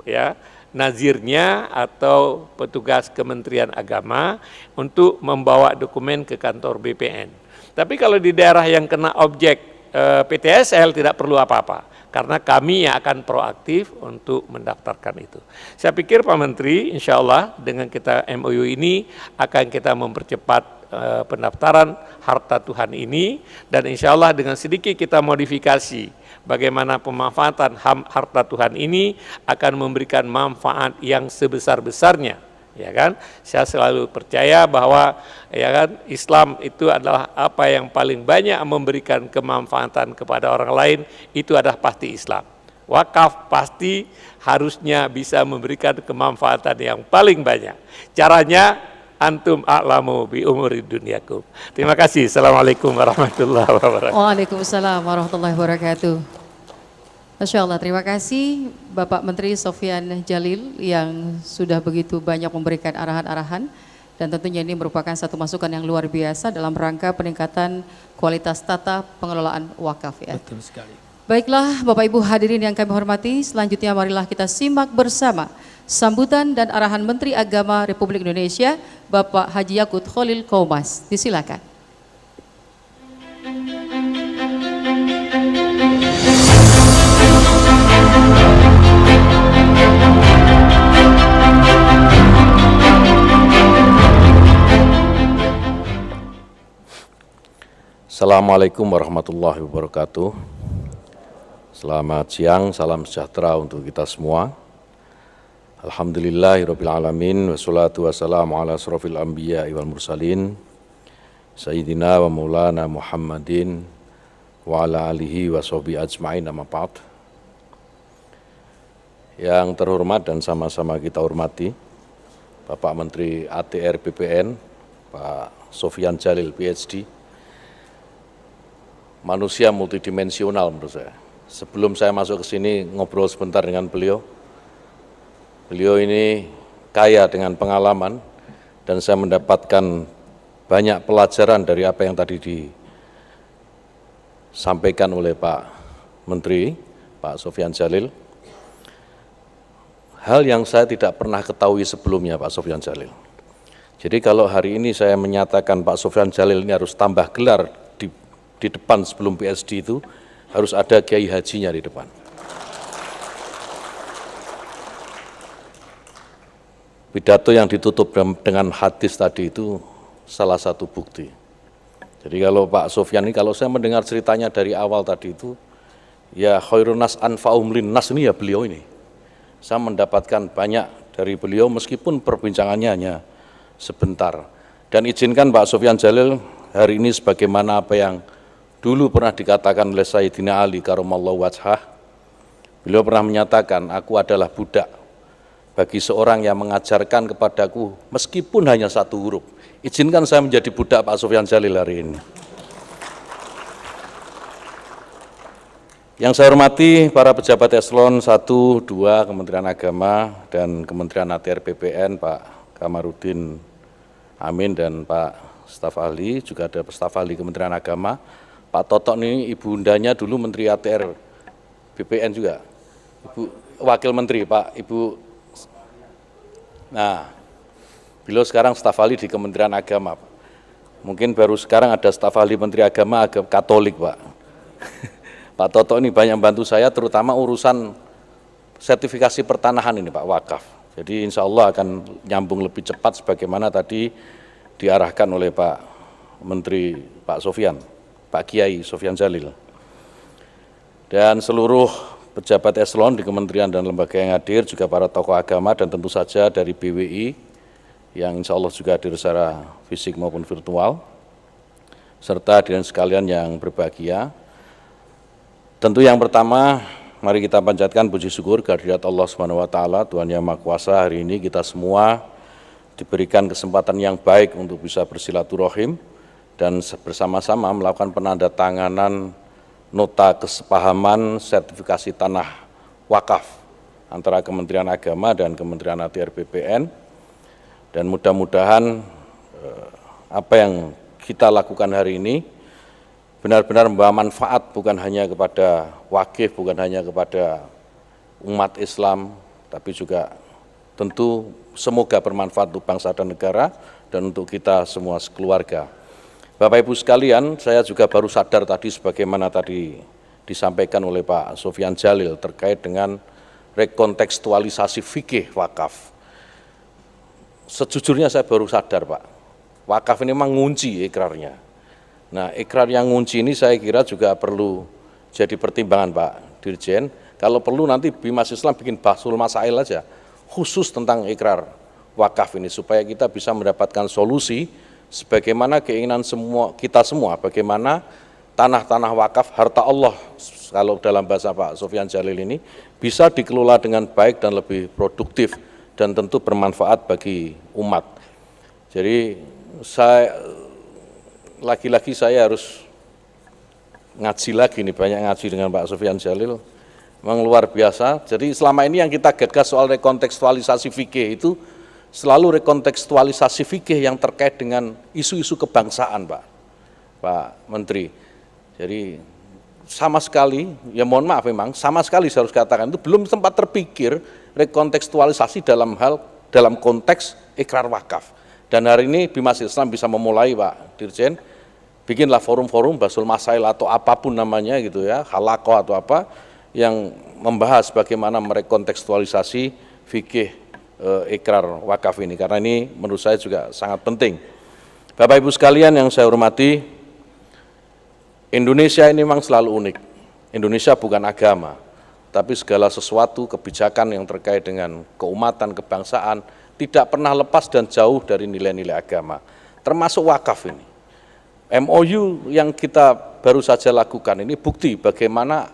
ya. Nazirnya atau petugas Kementerian Agama untuk membawa dokumen ke kantor BPN. Tapi kalau di daerah yang kena objek PTSL tidak perlu apa-apa, karena kami yang akan proaktif untuk mendaftarkan itu. Saya pikir Pak Menteri, insya Allah dengan kita MOU ini akan kita mempercepat pendaftaran harta Tuhan ini, dan insya Allah dengan sedikit kita modifikasi bagaimana pemanfaatan harta Tuhan ini akan memberikan manfaat yang sebesar-besarnya. Ya kan, saya selalu percaya bahwa ya kan Islam itu adalah apa yang paling banyak memberikan kemanfaatan kepada orang lain, itu adalah pasti Islam. Wakaf pasti harusnya bisa memberikan kemanfaatan yang paling banyak. Caranya antum a'lamu bi umuri dunyakum. Terima kasih. Assalamualaikum warahmatullahi wabarakatuh. Waalaikumsalam warahmatullahi wabarakatuh. Masya Allah, terima kasih Bapak Menteri Sofyan Djalil yang sudah begitu banyak memberikan arahan-arahan, dan tentunya ini merupakan satu masukan yang luar biasa dalam rangka peningkatan kualitas tata pengelolaan wakaf ya. Betul sekali. Baiklah Bapak Ibu hadirin yang kami hormati, selanjutnya marilah kita simak bersama sambutan dan arahan Menteri Agama Republik Indonesia Bapak Haji Yakut Kholil Qoumas. Disilakan. Assalamualaikum warahmatullahi wabarakatuh. Selamat siang, salam sejahtera untuk kita semua. Alhamdulillahirabbil alamin, wassalatu wassalamu ala asrofil anbiya wal mursalin, Sayyidina wa maulana Muhammadin wa ala alihi wa sahbihi ajma'in, amma ba'd. Yang terhormat dan sama-sama kita hormati Bapak Menteri ATR BPN, Pak Sofyan Djalil PhD, manusia multidimensional menurut saya. Sebelum saya masuk ke sini ngobrol sebentar dengan beliau. Beliau ini kaya dengan pengalaman dan saya mendapatkan banyak pelajaran dari apa yang tadi disampaikan oleh Pak Menteri, Pak Sofyan Djalil. Hal yang saya tidak pernah ketahui sebelumnya, Pak Sofyan Djalil. Jadi kalau hari ini saya menyatakan Pak Sofyan Djalil ini harus tambah gelar di depan sebelum PhD itu, harus ada kiai hajinya di depan. Pidato yang ditutup dengan hadis tadi itu salah satu bukti. Jadi kalau Pak Sofyan ini, kalau saya mendengar ceritanya dari awal tadi itu, ya khairun nas anfa'uhum linnas, ini ya beliau ini. Saya mendapatkan banyak dari beliau meskipun perbincangannya hanya sebentar. Dan izinkan Pak Sofyan Djalil hari ini sebagaimana apa yang dulu pernah dikatakan oleh Sayyidina Ali karamallahu wajhah. Beliau pernah menyatakan, aku adalah budak bagi seorang yang mengajarkan kepadaku meskipun hanya satu huruf. Izinkan saya menjadi budak Pak Sofyan Djalil hari ini. Yang saya hormati para pejabat eselon 1, 2 Kementerian Agama dan Kementerian ATR BPN, Pak Kamarudin Amin dan Pak staf ahli, juga ada staf ahli Kementerian Agama. Pak Totok ini ibu undanya dulu Menteri ATR BPN juga. Ibu Wakil Menteri, Pak, Ibu. Nah, beliau sekarang staf ahli di Kementerian Agama. Mungkin baru sekarang ada staf ahli Menteri Agama agak Katolik, Pak. Pak Toto ini banyak bantu saya, terutama urusan sertifikasi pertanahan ini, Pak, wakaf. Jadi insya Allah akan nyambung lebih cepat sebagaimana tadi diarahkan oleh Pak Menteri, Pak Sofyan, Pak Kiai Sofyan Djalil. Dan seluruh pejabat eselon di kementerian dan lembaga yang hadir, juga para tokoh agama dan tentu saja dari BWI yang insya Allah juga hadir secara fisik maupun virtual, serta hadirin sekalian yang berbahagia. Tentu yang pertama, mari kita panjatkan puji syukur kehadirat Allah SWT, Tuhan Yang Maha Kuasa. Hari ini kita semua diberikan kesempatan yang baik untuk bisa bersilaturahim dan bersama-sama melakukan penandatanganan nota kesepahaman sertifikasi tanah wakaf antara Kementerian Agama dan Kementerian ATR BPN, dan mudah-mudahan apa yang kita lakukan hari ini benar-benar membawa manfaat bukan hanya kepada wakif, bukan hanya kepada umat Islam, tapi juga tentu semoga bermanfaat untuk bangsa dan negara dan untuk kita semua sekeluarga. Bapak Ibu sekalian, saya juga baru sadar tadi sebagaimana tadi disampaikan oleh Pak Sofyan Djalil terkait dengan rekontekstualisasi fikih wakaf. Sejujurnya saya baru sadar, Pak, wakaf ini memang ngunci ikrarnya. Nah, ikrar yang ngunci ini saya kira juga perlu jadi pertimbangan, Pak Dirjen. Kalau perlu nanti Bimas Islam bikin bahsul masail aja khusus tentang ikrar wakaf ini supaya kita bisa mendapatkan solusi sebagaimana keinginan kita semua, bagaimana tanah-tanah wakaf, harta Allah, kalau dalam bahasa Pak Sofyan Djalil ini, bisa dikelola dengan baik dan lebih produktif dan tentu bermanfaat bagi umat. Jadi lagi-lagi saya harus ngaji lagi nih, banyak ngaji dengan Pak Sofyan Djalil, memang luar biasa. Jadi selama ini yang kita gagas soal rekontekstualisasi fikih itu selalu rekontekstualisasi fikih yang terkait dengan isu-isu kebangsaan, Pak Menteri. Jadi sama sekali, ya mohon maaf memang, sama sekali saya harus katakan itu belum sempat terpikir rekontekstualisasi dalam konteks ikrar wakaf. Dan hari ini Bimas Islam bisa memulai, Pak Dirjen, bikinlah forum-forum bahsul masail atau apapun namanya gitu ya, halaqah atau apa, yang membahas bagaimana merekontekstualisasi fikih ikrar wakaf ini, karena ini menurut saya juga sangat penting. Bapak Ibu sekalian yang saya hormati, Indonesia ini memang selalu unik. Indonesia bukan agama, tapi segala sesuatu kebijakan yang terkait dengan keumatan, kebangsaan tidak pernah lepas dan jauh dari nilai-nilai agama, termasuk wakaf ini. MOU yang kita baru saja lakukan ini bukti bagaimana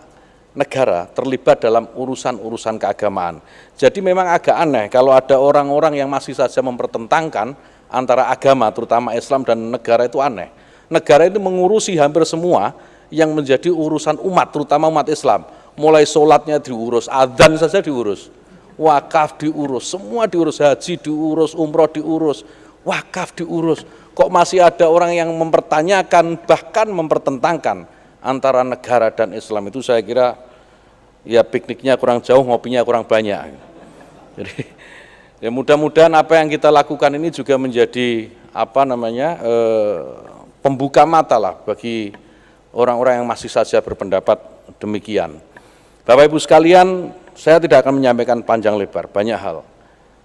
negara terlibat dalam urusan-urusan keagamaan. Jadi memang agak aneh kalau ada orang-orang yang masih saja mempertentangkan antara agama, terutama Islam dan negara, itu aneh. Negara itu mengurusi hampir semua yang menjadi urusan umat, terutama umat Islam. Mulai sholatnya diurus, adzan saja diurus, wakaf diurus, semua diurus, haji diurus, umroh diurus, wakaf diurus. Kok masih ada orang yang mempertanyakan, bahkan mempertentangkan antara negara dan Islam? Itu saya kira ya pikniknya kurang jauh, ngopinya kurang banyak. Jadi ya mudah-mudahan apa yang kita lakukan ini juga menjadi pembuka mata lah bagi orang-orang yang masih saja berpendapat demikian. Bapak Ibu sekalian, saya tidak akan menyampaikan panjang lebar, banyak hal.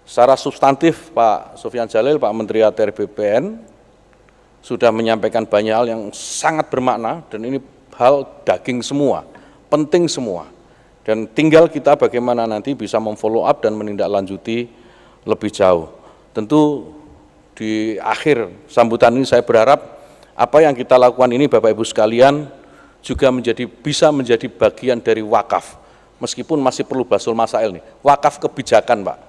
Secara substantif Pak Sofyan Djalil, Pak Menteri ATR BPN, sudah menyampaikan banyak hal yang sangat bermakna, dan ini hal daging semua, penting semua. Dan tinggal kita bagaimana nanti bisa memfollow up dan menindaklanjuti lebih jauh. Tentu di akhir sambutan ini saya berharap apa yang kita lakukan ini Bapak Ibu sekalian juga bisa menjadi bagian dari wakaf. Meskipun masih perlu basul masail nih, wakaf kebijakan Pak.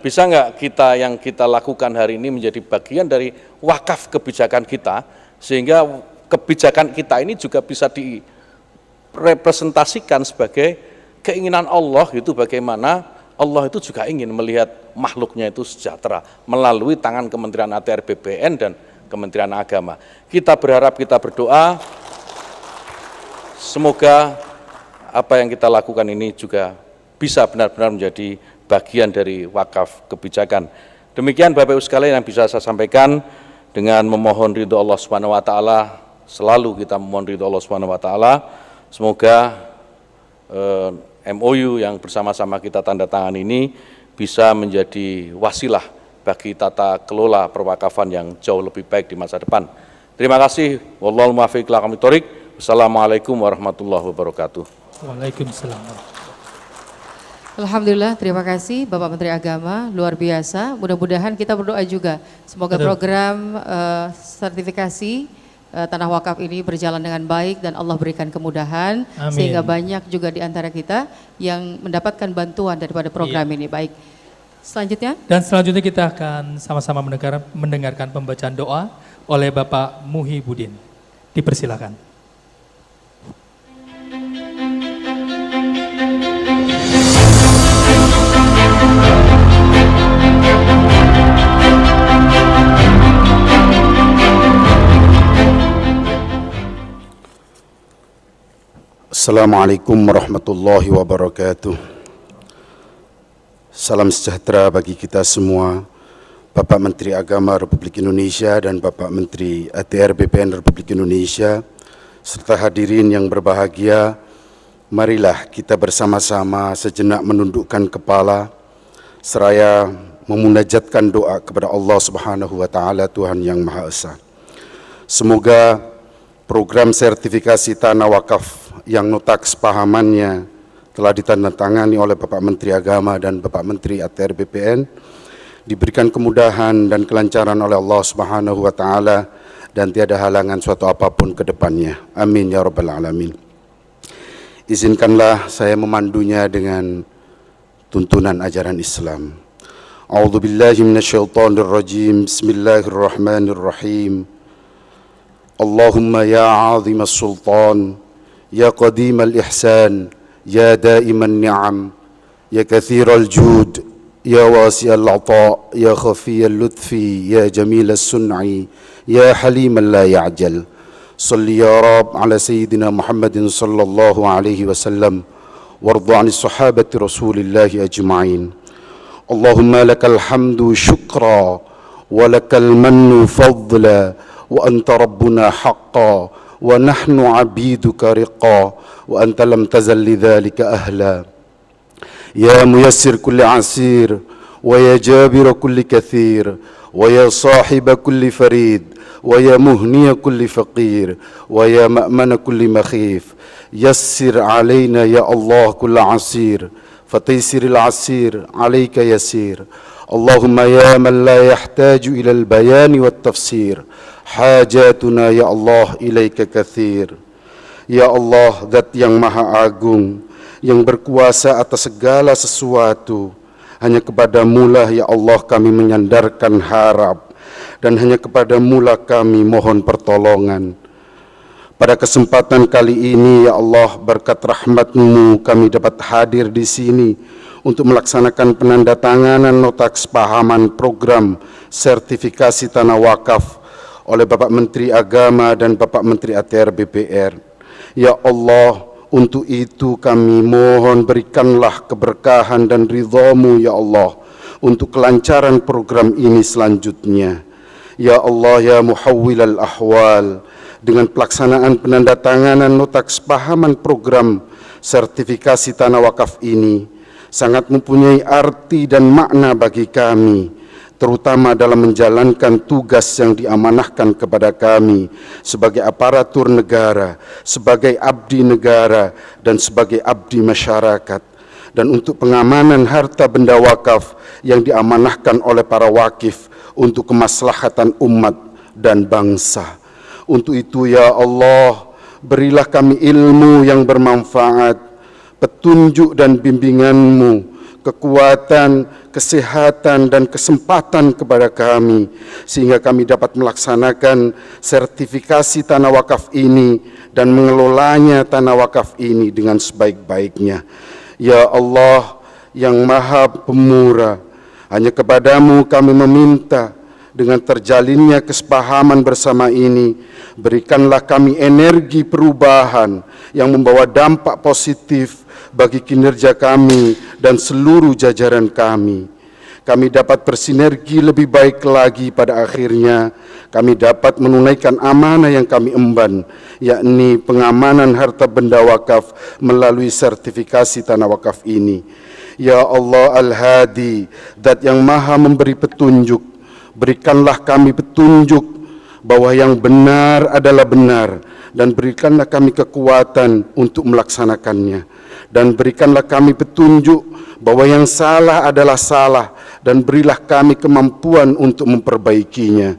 Bisa nggak yang kita lakukan hari ini menjadi bagian dari wakaf kebijakan kita, sehingga kebijakan kita ini juga bisa direpresentasikan sebagai keinginan Allah, itu bagaimana Allah itu juga ingin melihat makhluknya itu sejahtera melalui tangan Kementerian ATR BPN dan Kementerian Agama. Kita berharap, kita berdoa, semoga apa yang kita lakukan ini juga bisa benar-benar menjadi bagian dari wakaf kebijakan. Demikian Bapak Ibu sekalian yang bisa saya sampaikan, dengan memohon ridho Allah Subhanahu wa taala. Selalu kita memohon ridho Allah Subhanahu wa taala. Semoga MOU yang bersama-sama kita tanda tangan ini bisa menjadi wasilah bagi tata kelola perwakafan yang jauh lebih baik di masa depan. Terima kasih. Wallahul muwaffiq ila aqwamit thoriq. Wassalamualaikum warahmatullahi wabarakatuh. Waalaikumsalam. Alhamdulillah, terima kasih Bapak Menteri Agama, luar biasa. Mudah-mudahan kita berdoa juga, semoga program sertifikasi tanah wakaf ini berjalan dengan baik dan Allah berikan kemudahan. Amin. Sehingga banyak juga di antara kita yang mendapatkan bantuan daripada program ini. Baik, selanjutnya. Dan selanjutnya kita akan sama-sama mendengarkan pembacaan doa oleh Bapak Muhibudin. Dipersilakan. Assalamualaikum warahmatullahi wabarakatuh. Salam sejahtera bagi kita semua, Bapak Menteri Agama Republik Indonesia dan Bapak Menteri ATR BPN Republik Indonesia, serta hadirin yang berbahagia. Marilah kita bersama-sama sejenak menundukkan kepala, seraya memunajatkan doa kepada Allah Subhanahu wa taala, Tuhan yang Maha Esa. Semoga program sertifikasi tanah wakaf yang nota kesepahamannya telah ditandatangani oleh Bapak Menteri Agama dan Bapak Menteri ATR BPN diberikan kemudahan dan kelancaran oleh Allah Subhanahu wa taala dan tiada halangan suatu apapun ke depannya. Amin ya rabbal alamin. Izinkanlah saya memandunya dengan tuntunan ajaran Islam. A'udzubillahi minasyaitonirrajim. Bismillahirrahmanirrahim. Allahumma ya 'azimas sultan, ya qadimal ihsan, ya daiman ni'am, ya kathiral jud, ya wasi'al 'ata, ya khafiyal lutfi, ya jamilas sun'i, ya haliman la ya'jal. Salli ya Rab ala Sayyidina Muhammadin sallallahu alaihi wasallam warda 'anis sahabati Rasulillahi ajma'in. Allahumma lakal hamdu syukra wa lakal mannu fadla wa anta rabbuna haqqan wa nahnu 'abiduka riqqa wa anta lam tazal lidzalika ahla. Ya muyassir kulli 'asir wa ya jabir kulli kathir wa ya sahib kulli farid wa ya muhniya kulli faqir wa ya ma'mana kulli makhif. Yassir 'alaina ya Allah kull 'asir fataysiril 'asir 'alaika yasir. Allahumma ya man la yahtaju ila al-bayani wat tafsir hajatuna ya Allah ilaika katsir. Ya Allah, Zat yang Maha Agung, yang berkuasa atas segala sesuatu, hanya kepadamu lah ya Allah kami menyandarkan harap, dan hanya kepadamu lah kami mohon pertolongan. Pada kesempatan kali ini ya Allah, berkat rahmat-Mu kami dapat hadir di sini untuk melaksanakan penandatanganan nota kesepahaman program sertifikasi tanah wakaf oleh Bapak Menteri Agama dan Bapak Menteri ATR BPR. Ya Allah, untuk itu kami mohon berikanlah keberkahan dan ridha-Mu ya Allah untuk kelancaran program ini selanjutnya. Ya Allah ya muhawwilal ahwal, dengan pelaksanaan penandatanganan nota kesepahaman program sertifikasi tanah wakaf ini sangat mempunyai arti dan makna bagi kami, terutama dalam menjalankan tugas yang diamanahkan kepada kami sebagai aparatur negara, sebagai abdi negara, dan sebagai abdi masyarakat, dan untuk pengamanan harta benda wakaf yang diamanahkan oleh para wakif untuk kemaslahatan umat dan bangsa. Untuk itu ya Allah, berilah kami ilmu yang bermanfaat, petunjuk dan bimbingan-Mu, kekuatan, kesehatan, dan kesempatan kepada kami, sehingga kami dapat melaksanakan sertifikasi tanah wakaf ini dan mengelolanya tanah wakaf ini dengan sebaik-baiknya. Ya Allah yang Maha Pemurah, hanya kepadamu kami meminta, dengan terjalinnya kesepahaman bersama ini, berikanlah kami energi perubahan yang membawa dampak positif bagi kinerja kami dan seluruh jajaran kami. Kami dapat bersinergi lebih baik lagi, pada akhirnya kami dapat menunaikan amanah yang kami emban, yakni pengamanan harta benda wakaf melalui sertifikasi tanah wakaf ini. Ya Allah Al-Hadi, Zat yang Maha memberi petunjuk, berikanlah kami petunjuk bahwa yang benar adalah benar, dan berikanlah kami kekuatan untuk melaksanakannya, dan berikanlah kami petunjuk bahwa yang salah adalah salah, dan berilah kami kemampuan untuk memperbaikinya.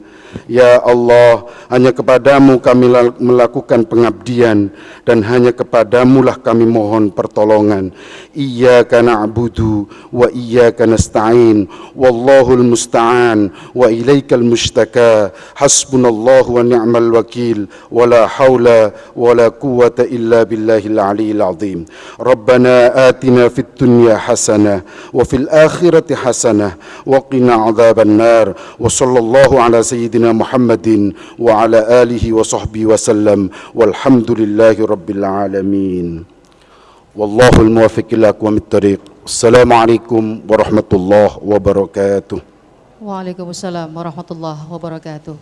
Ya Allah, hanya kepadamu kami melakukan pengabdian, dan hanya kepadamu lah kami mohon pertolongan. Iyyaka na'budu wa iyyaka nasta'in, wallahul musta'an wa ilaikal mushtaka, hasbunallahu wa ni'mal wakil, wala hawla wala quwwata illa billahil aliyyil azim. Rabbana atina fid dunya hasanah wa fil akhirati hasanah wa qina adzaban nar, wa sallallahu ala sayyidina Muhammadin wa ala alihi wa sahbihi wa sallam, walhamdulillahi rabbil alamin. Wallahul muwaffiq ila aqwamit thariq. Assalamualaikum warahmatullahi wabarakatuh. Waalaikumsalam warahmatullahi wabarakatuh.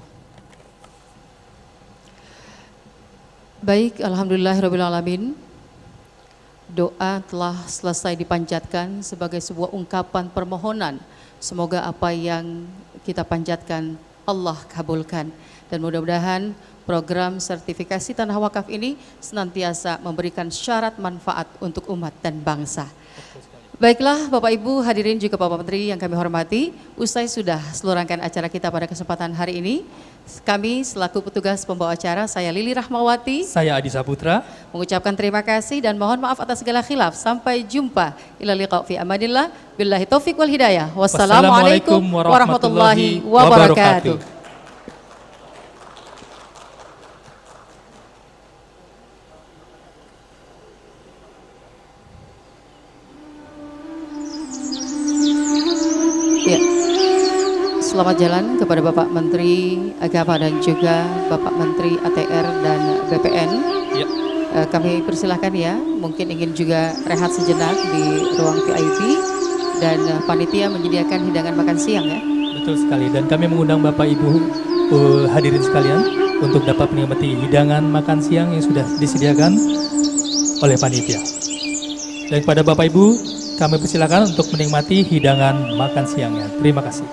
Baik, alhamdulillahirabbil alamin. Doa telah selesai dipanjatkan sebagai sebuah ungkapan permohonan. Semoga apa yang kita panjatkan Allah kabulkan, dan mudah-mudahan program sertifikasi tanah wakaf ini senantiasa memberikan syarat manfaat untuk umat dan bangsa. Baiklah Bapak Ibu hadirin juga Bapak Menteri yang kami hormati, usai sudah seluruh rangkaian acara kita pada kesempatan hari ini, kami selaku petugas pembawa acara, saya Lili Rahmawati, saya Adi Saputra, mengucapkan terima kasih dan mohon maaf atas segala khilaf. Sampai jumpa. Ila liqa fi amanillah. Billahi taufiq wal hidayah. Wassalamualaikum warahmatullahi wabarakatuh. Ya. Selamat jalan kepada Bapak Menteri Agama dan juga Bapak Menteri ATR dan BPN. Ya. Kami persilahkan ya, mungkin ingin juga rehat sejenak di ruang VIP, dan panitia menyediakan hidangan makan siang ya. Betul sekali, dan kami mengundang Bapak Ibu hadirin sekalian untuk dapat menikmati hidangan makan siang yang sudah disediakan oleh panitia. Dan kepada Bapak Ibu, kami persilakan untuk menikmati hidangan makan siangnya. Terima kasih.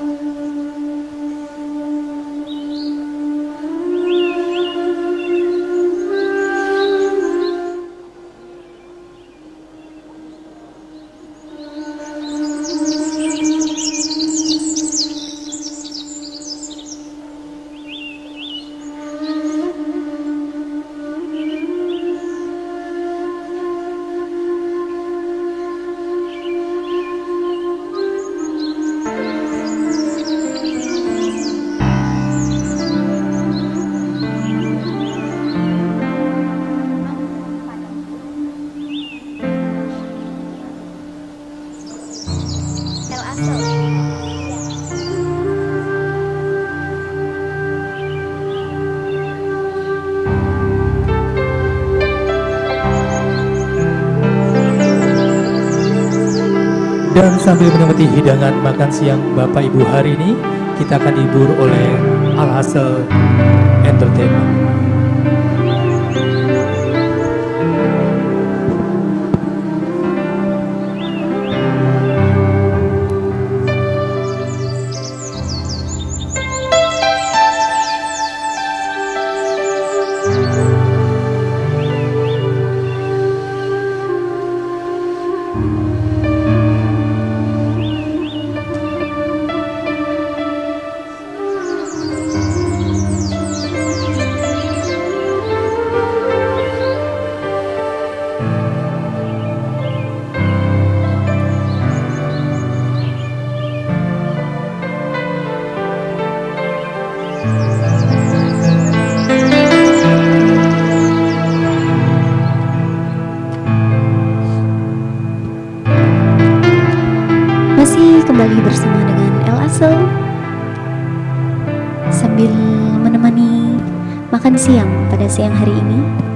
Dan sambil menikmati hidangan makan siang Bapak Ibu hari ini, kita akan dihibur oleh Al-Hassel Entertainment. Masih kembali bersama dengan Al-Hassel sambil menemani makan siang pada siang hari ini.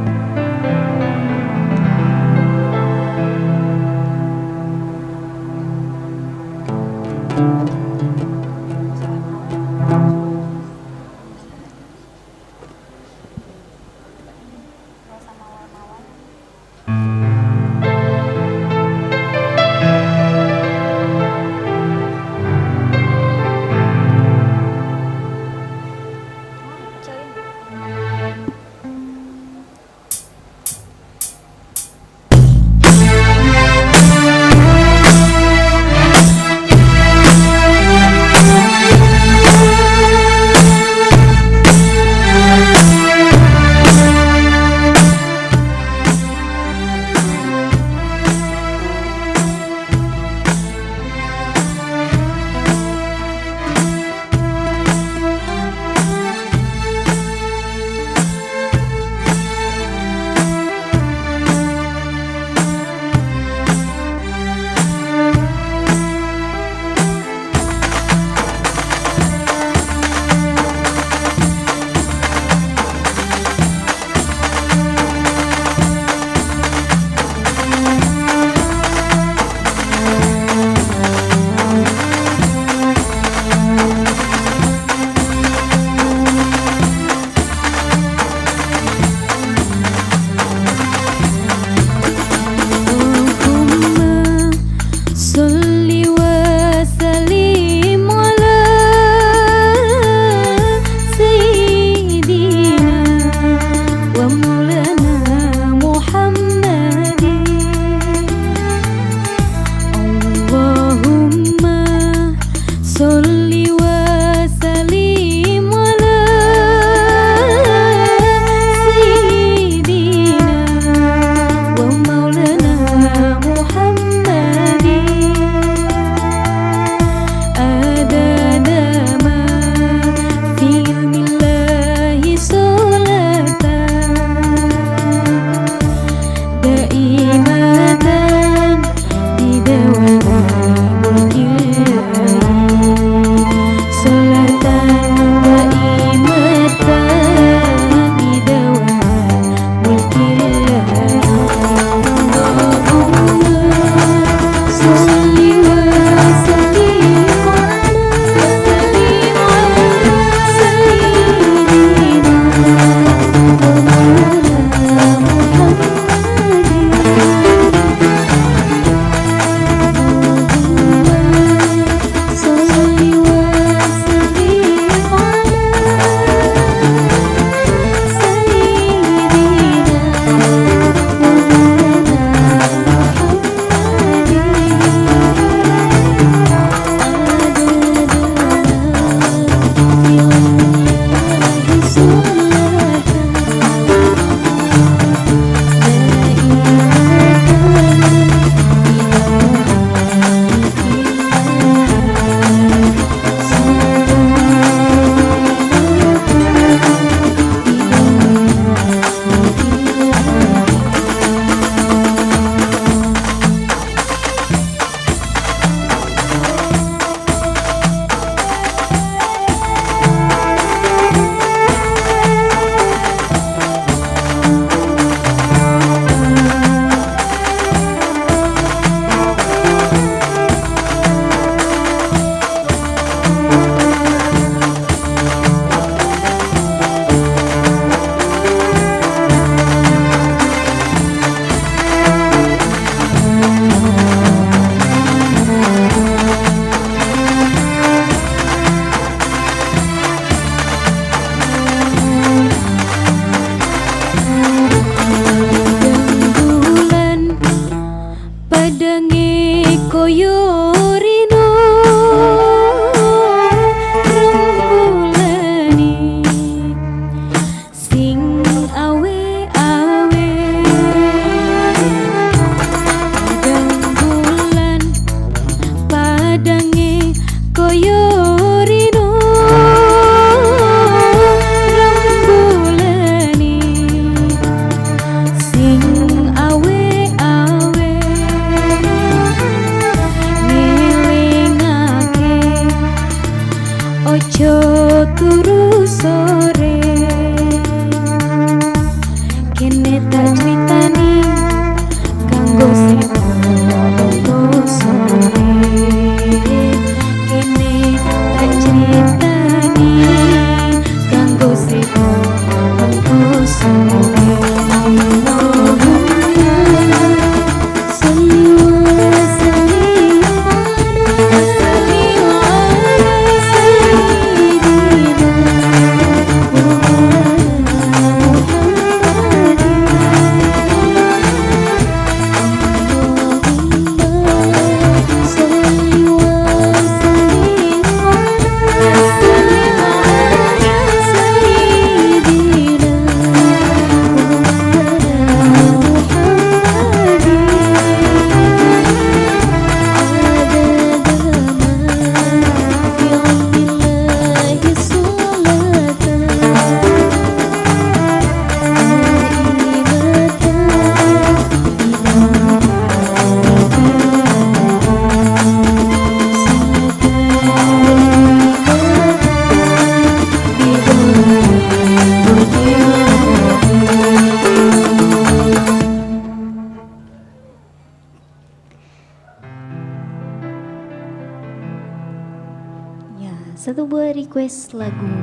satu buah request lagu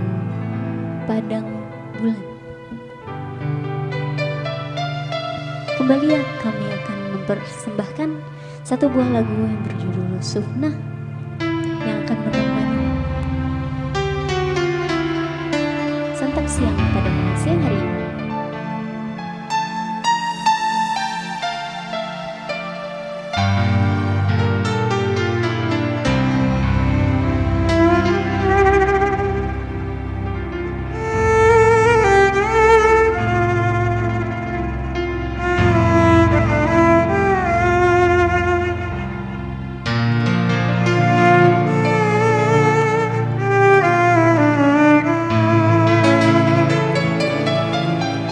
Padang Bulan. Kembali ya, kami akan mempersembahkan satu buah lagu yang berjudul Sufnah yang akan menemani santap siang pada siang hari ini.